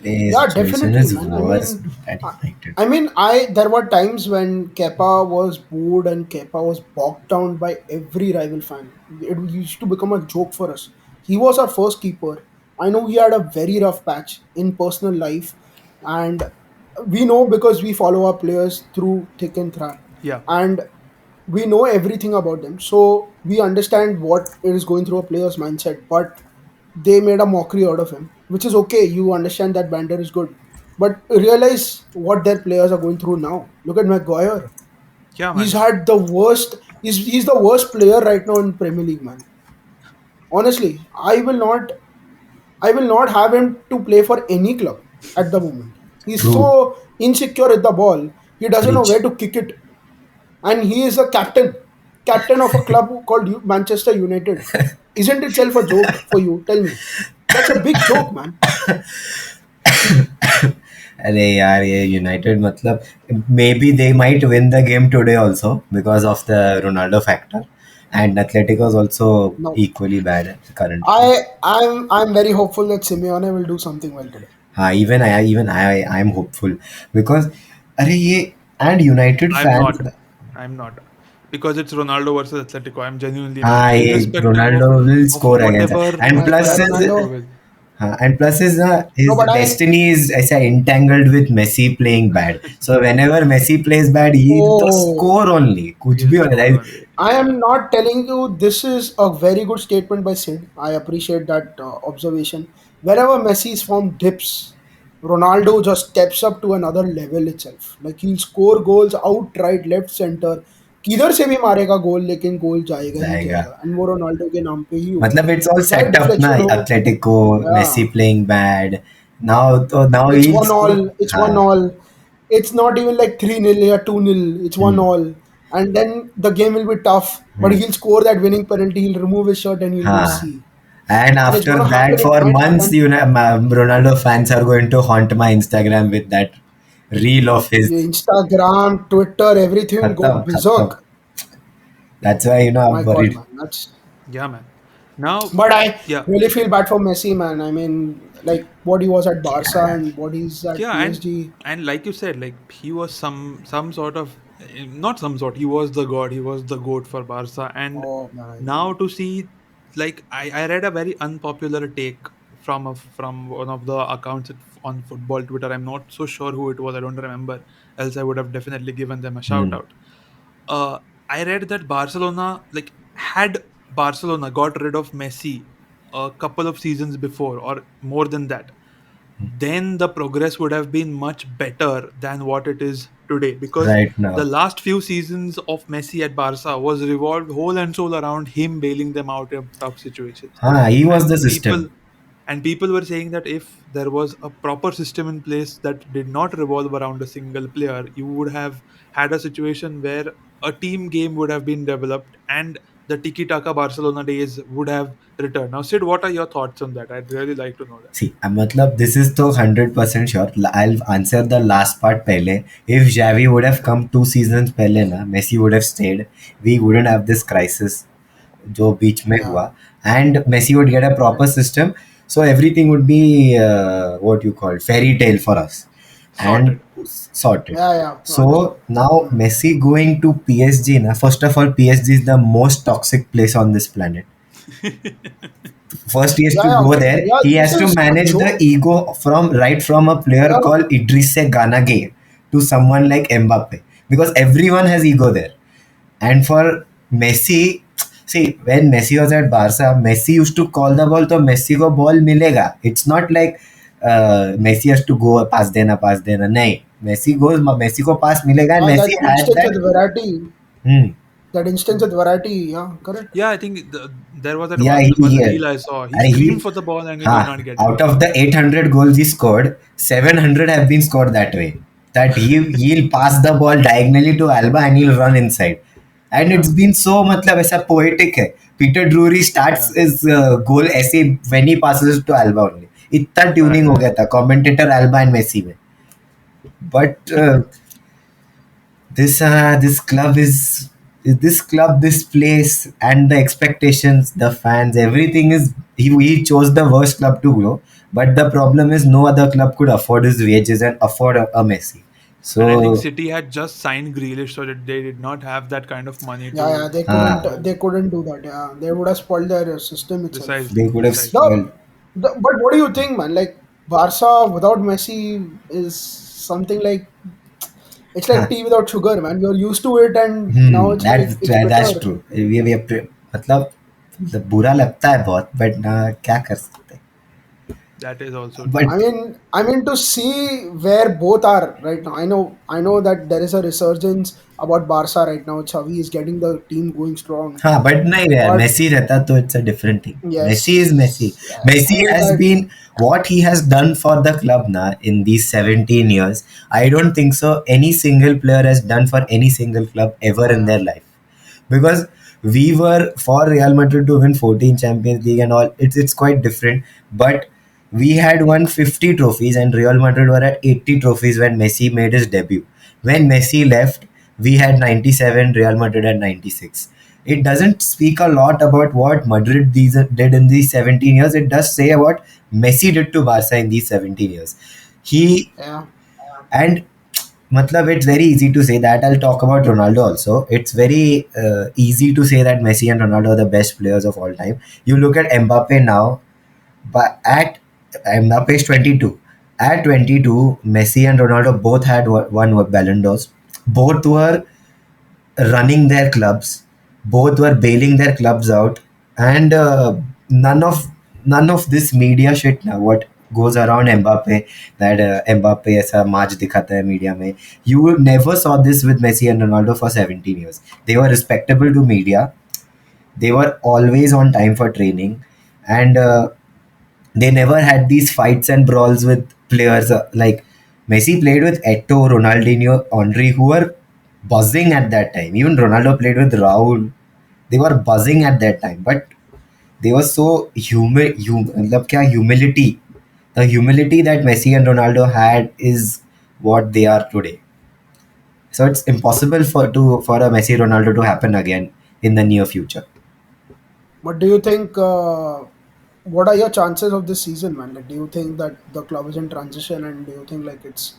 The yeah, situation definitely, is man. I worse mean, at I, United. I mean, I there were times when Kepa was booed and Kepa was bogged down by every rival fan. It used to become a joke for us. He was our first keeper. I know he had a very rough patch in personal life, and we know because we follow our players through thick and thin, Yeah. and we know everything about them. So we understand what is going through a player's mindset. But they made a mockery out of him, which is okay. You understand that Bander is good, but realize what their players are going through now. Look at Maguire. Yeah, He's man. had the worst. He's the worst player right now in Premier League, man. Honestly, I will not have him to play for any club at the moment. He's True. so insecure at the ball. He doesn't know where Preach. to kick it, and he is a captain of a club called Manchester United. Isn't itself a joke for you? Tell me. That's a big joke, man. अरे यार ये United मतलब maybe they might win the game today also because of the Ronaldo factor, and Atletico is also No, equally bad currently. I'm very hopeful that Simeone will do something well today. I'm hopeful because अरे ये and United I'm fans. not. I'm not. Because it's Ronaldo versus Atletico. I'm genuinely not. हाँ ये Irrespective Ronaldo will of score against whatever and My plus God, is Atletico Ronaldo. will. हाँ, and plus is No, his but I destiny is ऐसा entangled with Messi playing bad. So whenever Messi plays bad, he the oh score only. कुछ He'll भी हो score जाए. only. I Yeah. am not telling you this is a very good statement by Sid. I appreciate that observation. Wherever Messi's form dips, Ronaldo just steps up to another level itself. Like he'll score goals outright, left center. किधर से भी मारेगा गोल लेकिन गोल जाएगा ही जाएगा. जाएगा and वो Ronaldo के नाम पे ही होगा मतलब it's all चाहे set up ना डिफ्लेक्शन हो Atletico, या Messi playing bad. Now it's he'll one score. all. It's one हाँ, all. It's not even like 3-0 or 2-0. It's one hmm, all. And then the game will be tough. But hmm, he'll score that winning penalty. He'll remove his shirt and he'll go हाँ. see. And And it's after gonna that, happen. It for might months, happen. Ronaldo fans are going to haunt my Instagram with that reel of his. Your Instagram, Twitter, everything will go खत्म खत्म. berserk. That's why I'm My God, worried. man. That's. Yeah, man. Now, But I yeah. really feel bad for Messi, man. I mean, like what he was at Barca Yeah, and what he's at Yeah, PSG. and like you said, like he was some sort of, not some sort, he was the god, he was the goat for Barca. And Oh now man. to see, like I read a very unpopular take from one of the accounts on football Twitter. I'm not so sure who it was, I don't remember, else I would have definitely given them a shout Hmm. out. I read that Barcelona, like, had Barcelona got rid of Messi a couple of seasons before or more than that, then the progress would have been much better than what it is today, because Right the now. last few seasons of Messi at Barca was revolved whole and soul around him bailing them out of tough situations. He was And the people system. and people were saying that if there was a proper system in place that did not revolve around a single player, you would have had a situation where a team game would have been developed and the tiki taka Barcelona days would have returned. Now, Sid, what are your thoughts on that? I'd really like to know that. See, मतलब this is तो 100% sure. I'll answer the last part पहले. If Xavi would have come 2 seasons पहले ना, Messi would have stayed. We wouldn't have this crisis जो बीच में Yeah. हुआ, and Messi would get a proper system, so everything would be what you call fairy tale for us and Sorted. sorted. Yeah, yeah. So Understood. now Hmm. Messi going to PSG na, first of all PSG is the most toxic place on this planet. First he has Yeah, to yeah. go there, Yeah, he this has to is a manage the joke. ego from right from a player Yeah. called Idrisse Ganage to someone like Mbappe, because everyone has ego there. And for Messi, see, when Messi was at Barca, Messi used to call the ball, तो Messi को ball मिलेगा. It's not like Messi has to go pass देना नहीं Messi को pass मिलेगा and That Messi had instance that with variety, hmm, that instance with variety, yeah, correct. Yeah, I think there was that yeah one he reel I saw. He अरे he screamed for the ball and he did हाँ not get it. out of the 800 goals he scored 700 have been scored that way that he'll pass the ball diagonally to Alba and he'll run inside and Yeah, it's been so मतलब ऐसा poetic है Peter Drury starts yeah, his goal ऐसे when he passes to Alba only इतना right, tuning हो right. गया था commentator Alba and Messi में but this club, this place, and the expectations, the fans, everything is. He chose the worst club to go, but the problem is no other club could afford his wages and afford a Messi. And I think So, City had just signed Grealish, so that they did not have that kind of money Yeah, yeah, to, they you couldn't, uh, know, they couldn't do that. Yeah, they would have spoiled their system itself. they precisely, could have precisely. The, spoiled. but what do you think, man? Like Barca without Messi is something like it's like Huh. tea without sugar, man. You're used to it, and now it's like it's That's bitter. true. मतलब बुरा लगता है बहुत but क्या कर सकते हैं That is also true. I but mean, I mean to see where both are right now. I know that there is a resurgence about Barca right now. Xavi is getting the team going strong, हाँ but नहीं यार but मेसी रहता तो it's a different thing Messi is Messi yes, I Messi mean has that. Been what he has done for the club now in these 17 years I don't think so any single player has done for any single club ever in Yeah, their life because we were for Real Madrid to win 14 Champions League and all it's quite different but we had won 50 trophies and Real Madrid were at 80 trophies when Messi made his debut. When Messi left, we had 97, Real Madrid had 96. It doesn't speak a lot about what Madrid did in these 17 years. It does say what Messi did to Barca in these 17 years. He yeah. and Matlab, it's very easy to say that. I'll talk about Ronaldo also. It's very easy to say that Messi and Ronaldo are the best players of all time. You look at Mbappe now, but at Mbappe is 22. At 22, Messi and Ronaldo both had one Ballon d'Ors. Both were running their clubs. Both were bailing their clubs out, and none of none of this media shit now. What goes around Mbappe that Mbappe ऐसा माज दिखाता है media में. You never saw this with Messi and Ronaldo for 17 years. They were respectable to media. They were always on time for training, and they never had these fights and brawls with players like Messi played with Eto, Ronaldinho, Henry, who were buzzing at that time. Even Ronaldo played with Raul. They were buzzing at that time, but they were so मतलब क्या humility. The humility that Messi and Ronaldo had is what they are today. So it's impossible for a Messi Ronaldo to happen again in the near future. But do you think? What are your chances of this season, man? Like, do you think that the club is in transition, and do you think like it's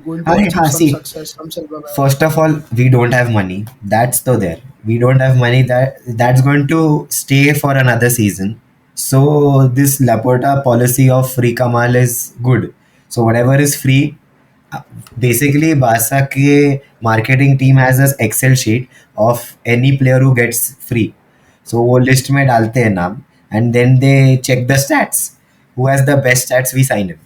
going to achieve some See, success, some silverware? first of all, we don't have money. That's the there. We don't have money that's going to stay for another season. So this Laporta policy of free Kamal is good. So whatever is free, uh, basically Barca के marketing team has this Excel sheet of any player who gets free. So वो list में डालते हैं नाम and then they check the stats. Who has the best stats, we sign him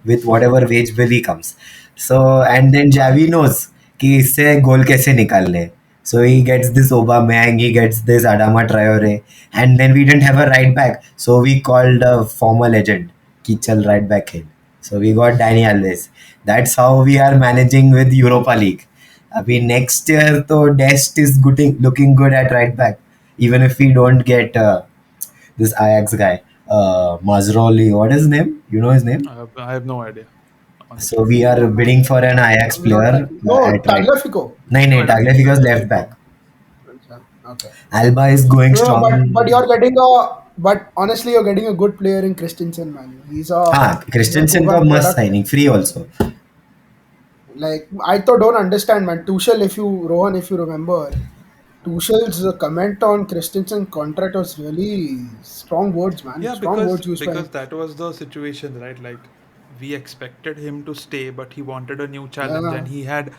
with whatever wage bill he comes. So and then Javi knows कि इससे गोल कैसे निकालने हैं. So he gets this Aubameyang, he gets this Adama Traore, and then we didn't have a right back, so we called a former legend कि चल right back खेल. So we got Dani Alves. That's how we are managing with Europa League. अभी next year तो Dest is looking good at right back, even if we don't get this Ajax guy, Mazroli. What is his name? You know his name? I have no idea, So honestly. we are No, bidding no, for an Ajax I'm not player that. No, at right. Tagliafico. No, No, no, I don't think Tagliafico is so. left back. Okay. Alba is going No, no, but strong. you're getting a but honestly you're getting a good player in Christensen, man. हाँ, He's a Christensen को proven must product. signing, free also. Like I thought don't understand, man. Tuchel, if you Rohan, if you remember, Tuchel's comment on Christensen contract was really strong words, man. Yeah, Strong words used by because him. that was the situation, right? Like we expected him to stay, but he wanted a new challenge, Yeah, and he had,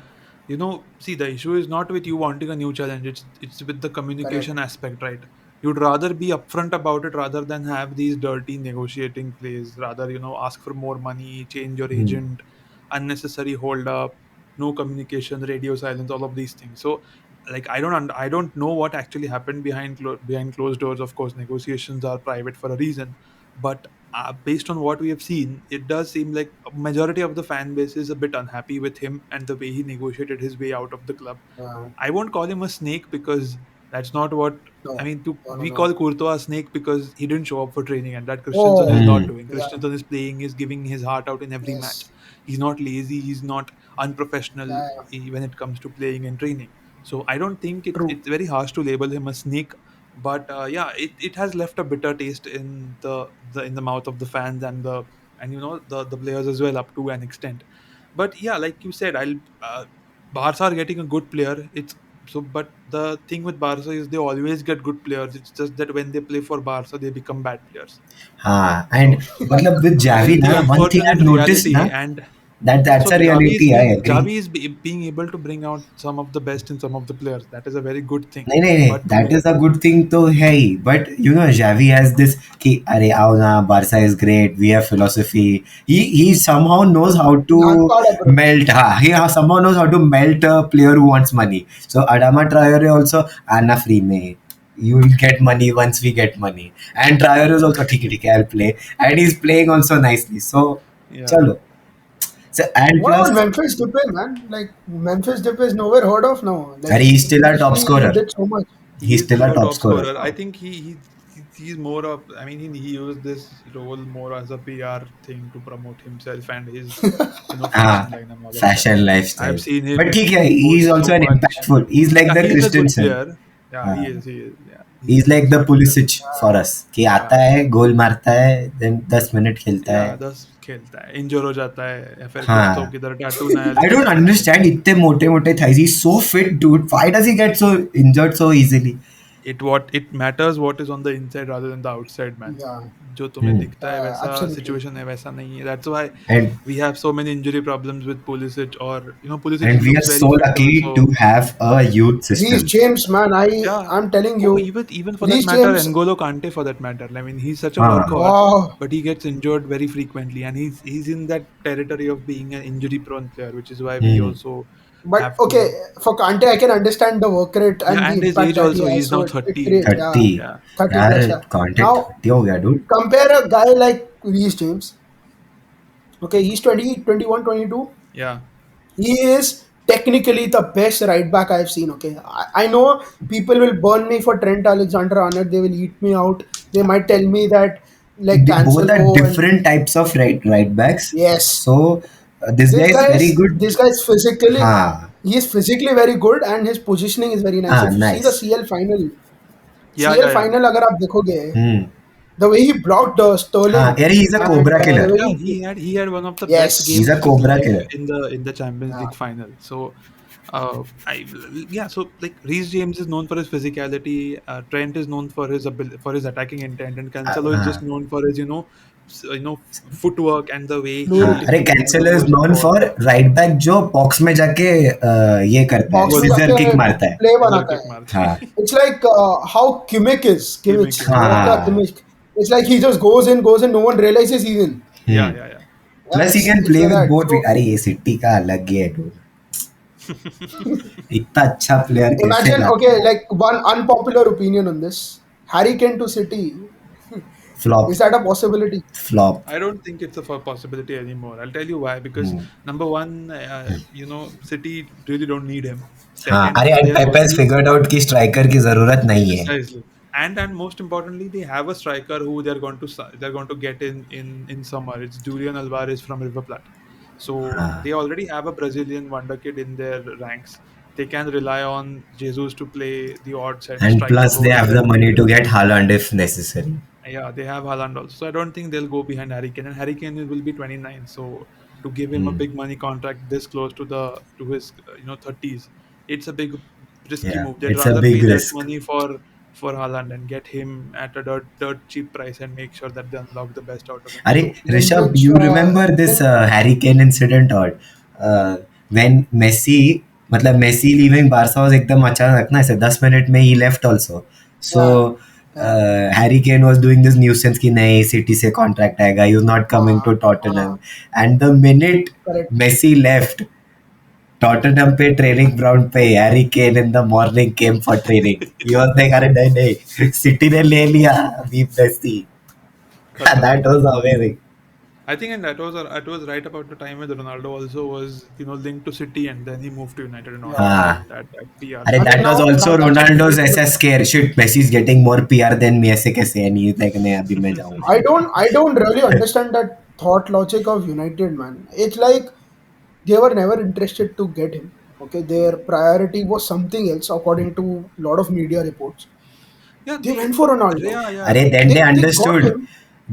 see, the issue is not with you wanting a new challenge. It's with the correct. communication aspect, right? You'd rather be upfront about it rather than have these dirty negotiating plays. Rather, ask for more money, change your Hmm. agent, unnecessary hold up, no communication, radio silence, all of these things. So, like, I don't know what actually happened behind closed doors. Of course, negotiations are private for a reason, but based on what we have seen, it does seem like a majority of the fan base is a bit unhappy with him and the way he negotiated his way out of the club. Yeah. I won't call him a snake because that's not what I No, mean. no, no, We call no. Courtois a snake because he didn't show up for training, and that Christensen is Oh, not Hmm. doing. yeah. Christensen is playing, is giving his heart out in every match. Yes. He's not lazy. He's not unprofessional Yeah, yeah. when it comes to playing and training. So I don't think True. it's very harsh to label him a snake. But yeah, it has left a bitter taste in the mouth of the fans and the players as well up to an extent. But yeah, like you said, I'll Barca are getting a good player. It's so, but the thing with Barca is they always get good players. It's just that when they play for Barca, they become bad players. हाँ, and So मतलब with that Javi is the ना, one thing unfortunate I've noticed reality. ना, And that's so a reality. I agree. Javi is being able to bring out some of the best in some of the players. That is a very good thing. नहीं नहीं नहीं, But that to is a good thing तो है ही, but you know Xavi has this कि अरे आओ ना, Barca is great, we have philosophy. He somehow knows how to Non-card approach. melt. He somehow knows how to melt a player who wants money. So Adama Traore also, Anna free में, you will get money once we get money. And Traore is also ठीक है I'll play, and he's playing also nicely. So yeah, चलो. So and What about plus, Memphis Depay, man? Like Memphis Depay is nowhere heard of now. Like अरे he's still our top he scorer. did so much. he He's is still still our a top top scorer. scorer. I think he's more of. I mean, he used this role more as a PR thing to promote himself and his fashion Ah, line and all of that. fashion I've lifestyle. seen But him ठीक है, he's post also so an much. impactful. He's like Yeah, the he is a good Christensen. player. Yeah, he हाँ, is. He is. Yeah, he's like he's the a good player. Pulisic for us कि Yeah, आता है गोल मारता है then 10 minute खेलता yeah. है. 10 खेलता है, इंजर हो जाता है या फिर कुछ तो हाँ, किधर टैटू नया I लिख don't लेता है. understand इतने मोटे मोटे thighs. He's so fit, dude. Why does he get so injured so easily? It matters what is on the inside rather than the outside, man. Yeah, जो तुम्हें Hmm. दिखता है वैसा absolutely. सिचुएशन है वैसा नहीं है. That's why And we have so many injury problems with Pulisic, or Pulisic and we are looks so very fit lucky also. to have a youth Reece system. James, man, Yeah. I'm telling Oh, you, even for that Reece matter, James. N'Golo Kante for that matter. I mean, he's such a हाँ, workhorse, Wow. but he gets injured very frequently, and he's in that territory of being an injury-prone player, which is why we hmm. also But have okay, to. for Kante, I can understand the work rate Yeah, and the and his impact age that he also. has. He's So now it 30. creates, yeah, 30. Yeah, 30 यार plus, yeah. कांटे Now, 30 हो गया dude. compare a guy like Reece James. Okay, he's 20, 21, 22. yeah. He is technically the best right back I've seen. Okay, I know people will burn me for Trent Alexander-Arnold. They will eat me out. They might tell me that like They both are Cancelo and different types of right backs. yes, So this guy is very good. this guy is physically हाँ, he is physically very good and his positioning is very nice. हाँ, If you see the nice. CL final, Yeah, CL yeah, yeah. final अगर आप देखोगे, Hmm. the way he blocked हाँ, Sterling यार he's a and cobra the killer. way Yeah, he had one of the best yes, He's games a of his cobra life killer. in the Champions yeah, League final. So, I yeah. So like Reece James is known for his physicality. Trent is known for for his attacking intent, and Cancelo is just हाँ, known for his footwork and the way he हाँ. fluidity. अरे literally Cancelo is maneuvers the known ball. For right back जो box में जाके ये करता है, box में Goal सीजर जाके मारता किक है, मारता है. प्ले scissor बनाता kick है. मारता हाँ, है. It's like how Kimmich is. Kimmich, Kimmich is, yeah, Dubravka हाँ. Kimmich. It's like he just goes in, no one realizes he's in. yeah, Hmm. yeah, yeah. Yeah, plus he can it's play like with that. Both. So अरे ये city का अलग ही है dude. इतना अच्छा player कैसे imagine, जाता okay, है. like one unpopular opinion on this. Harry Kane to City. Flop, Is that a possibility? Flop. I don't think it's a possibility anymore. I'll tell you why. Because Hmm. number one, City really don't need him. हाँ, Second, अरे and they're Pep has already figured out कि striker की जरूरत नहीं है. precisely, and most importantly, they have a striker who they're going to get in summer. It's Julian Alvarez from River Plate. So हाँ. they already have a Brazilian wonder kid in their ranks. They can rely on Jesus to play the odd And striker plus they role in have their the money to midfield. get Haaland if necessary. Yeah, they have Haaland also. So I don't think they'll go behind Harry Kane. And Harry Kane will be 29. So to give him a Hmm. big money contract this close to his 30s, it's a big risky Yeah, move. They'd it's a rather big pay that risk. money for Haaland and get him at a dirt cheap price and make sure that they unlock the best out of him. अरे So Rishabh, Vintage, you remember this then Harry Kane incident or when Messi, मतलब Messi leaving Barca was एकदम अचानक ना, ऐसे 10 minute में he left also. So yeah, Yeah. Harry Kane was doing this nuisance कि नहीं City से contract आएगा, he was not coming to हाँ, Tottenham, and the minute correct. Messi left, Tottenham पे training ground पे Harry Kane in the morning came for training. He was like अरे नहीं नहीं City ने ले लिया अभी Messi. Khatam. That was amazing. I think, and that was right about the time when Ronaldo also was, linked to City, and then he moved to United and all that. Yeah. हाँ. Right, that PR अरे I thing. mean, that was now also that's a Ronaldo's debate. ऐसा scare shit Messi is getting more PR than me ऐसे कैसे and he's like नहीं अभी मैं जाऊँगा. I don't really understand that thought logic of United, man. It's like they were never interested to get him. Okay, their priority was something else, according to a lot of media reports. Yeah, They went for Ronaldo. yeah, yeah. अरे then they They got understood, him.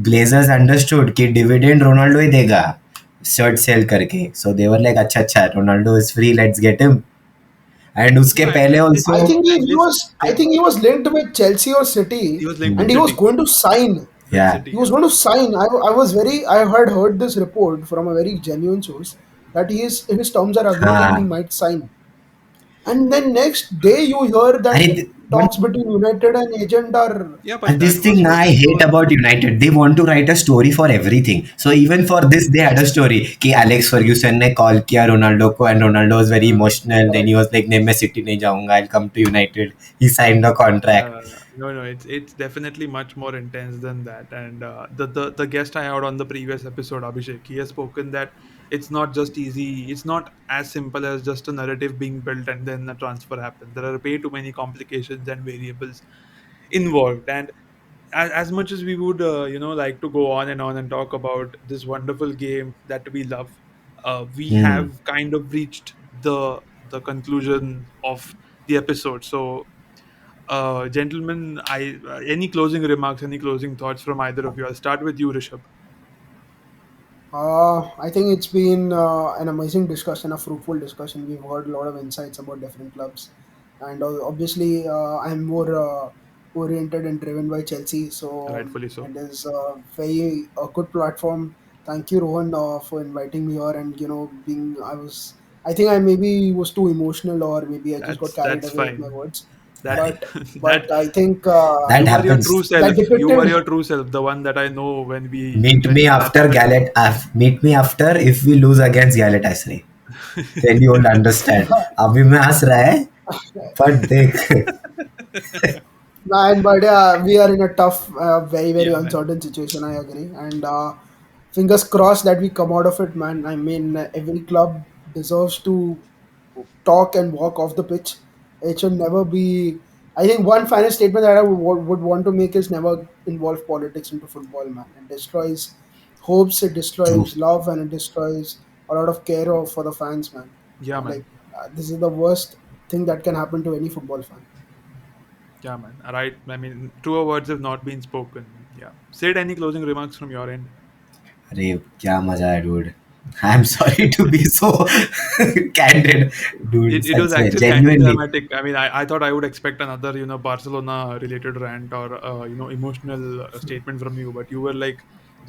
Glazers understood कि dividend Ronaldo ही देगा shirt cell करके, सो दे were like अच्छा अच्छा Ronaldo is free let's get him. And उसके No, पहले I also think he this was. I they, think he was linked with Chelsea or he City, was linked and with he was City, going to sign. या with City. He was Yeah, going to sign. I was very. I had heard this report from a very genuine source that his terms are agreed and he हाँ. might sign. And then next day you hear अरे that one. talks between United and agent are yeah, but And this that was thing for I hate sure. about United, they want to write a story for everything. So even for this, they had a story कि Alex Ferguson ने call किया Ronaldo को and Ronaldo was very Uh, emotional. Then he correct. was like, नहीं मैं City नहीं जाऊँगा, I'll come to United. He signed the contract. No, no, it's definitely much more intense than that. And the guest I had on the previous episode, Abhishek, he has spoken that it's not just easy. It's not as simple as just a narrative being built and then a transfer happens. There are way too many complications and variables involved. And as much as we would, like to go on and talk about this wonderful game that we love, we Hmm. have kind of reached the conclusion of the episode. So gentlemen, any closing remarks, any closing thoughts from either of you? I'll start with you, Rishabh. I think it's been an amazing discussion, a fruitful discussion. We've heard a lot of insights about different clubs, and obviously, I'm more oriented and driven by Chelsea. So Rightfully so. it is very a good platform. Thank you, Rohan, for inviting me here. And being I was, I think I maybe was too emotional, or maybe I just got carried That's away with my fine. words. That अरे But that I think that you were your true happens. that self. You were depicted your true self, the one that I know when we Meet when me we last after had a talk. Gallet. Meet me after if we lose against Galatasaray. Then you will understand. अभी मैं हंस रहा है, but देख. Man, but we are in a tough, very, very Yeah, man. uncertain situation. I agree, and fingers crossed that we come out of it, man. I mean, every club deserves to talk and walk off the pitch. It should never be. I think one final statement that I would want to make is never involve politics into football, man. It destroys hopes, it True. destroys love, and it destroys a lot of care for the fans, man. Yeah, man. Like this is the worst thing that can happen to any football fan. Yeah, man. Right. I mean, truer words have not been spoken. Yeah. Said, any closing remarks from your end? अरे क्या मजा है dude. I'm sorry to be so candid, dude. It was सच में, actually genuinely. anti-dramatic. I mean, I thought I would expect another, Barcelona-related rant or, emotional statement from you, but you were like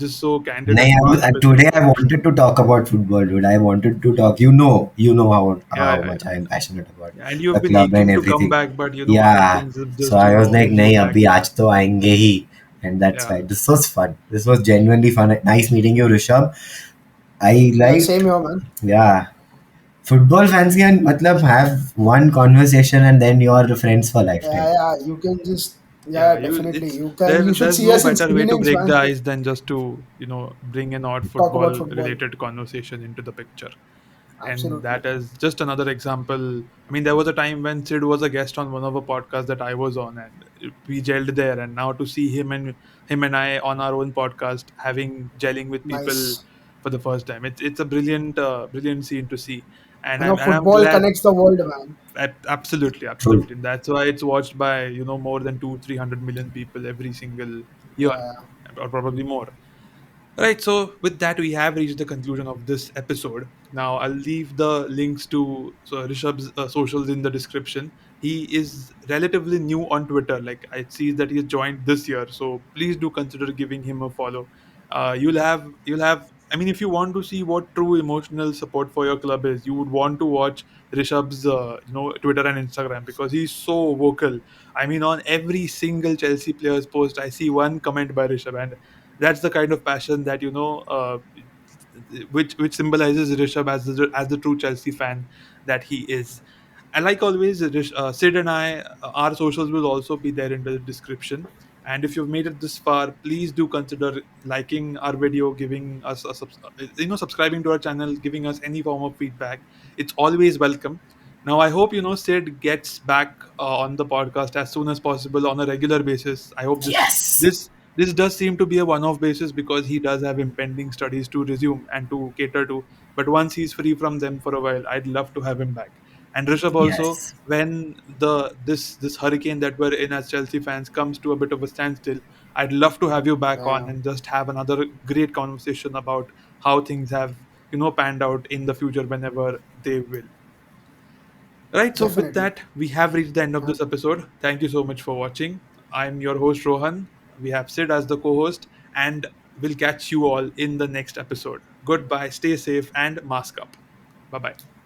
just so candid नहीं, and blunt with today I wanted to talk about football, dude. I wanted to talk. You know how yeah, yeah, much I am passionate about yeah. And you have the been club and aching to come everything. back, but other Yeah. things have So just, I was like, held you नहीं back. अभी आज तो आएंगे ही, and that's Yeah, why this was fun. This was genuinely fun. Nice meeting you, Rishabh. I Yeah, same liked. here, man. Yeah. Football fans can matlab have one conversation and then you're friends for lifetime. Yeah, yeah, you can just, yeah. yeah, definitely. It's You can, you should there's see no us in better way to screenings, break the man. ice than just to, bring an odd Talk about football football. related conversation into the picture. And Absolutely. that is just another example. I mean, there was a time when Sid was a guest on one of the podcasts that I was on, and we gelled there. And now to see him and I on our own podcast, having gelling with people Nice. for the first time, it's a brilliant scene to see. And I'm Football glad. connects the world, man. Absolutely, True. absolutely. And that's why it's watched by more than 200-300 million people every single year, Yeah, or probably more. Right, so with that, we have reached the conclusion of this episode. Now, I'll leave the links to Rishabh's socials in the description. He is relatively new on Twitter. Like, I see that he has joined this year, so please do consider giving him a follow. You'll have I mean, if you want to see what true emotional support for your club is, you would want to watch Rishabh's, Twitter and Instagram, because he's so vocal. I mean, on every single Chelsea player's post, I see one comment by Rishabh, and that's the kind of passion that which symbolizes Rishabh as the true Chelsea fan that he is. And like always, Sid and I, our socials will also be there in the description. And if you've made it this far, please do consider liking our video, giving us subscribing to our channel, giving us any form of feedback. It's always welcome. Now, I hope Sid gets back on the podcast as soon as possible on a regular basis. I hope Yes. this does seem to be a one-off basis because he does have impending studies to resume and to cater to. But once he's free from them for a while, I'd love to have him back. And Rishabh also, Yes. when this hurricane that we're in as Chelsea fans comes to a bit of a standstill, I'd love to have you back on Yeah, and just have another great conversation about how things have panned out in the future whenever they will. Right, so with definitely. that, we have reached the end of Yeah, this episode. Thank you so much for watching. I'm your host, Rohan. We have Sid as the co host, and we'll catch you all in the next episode. Goodbye, stay safe, and mask up. Bye bye.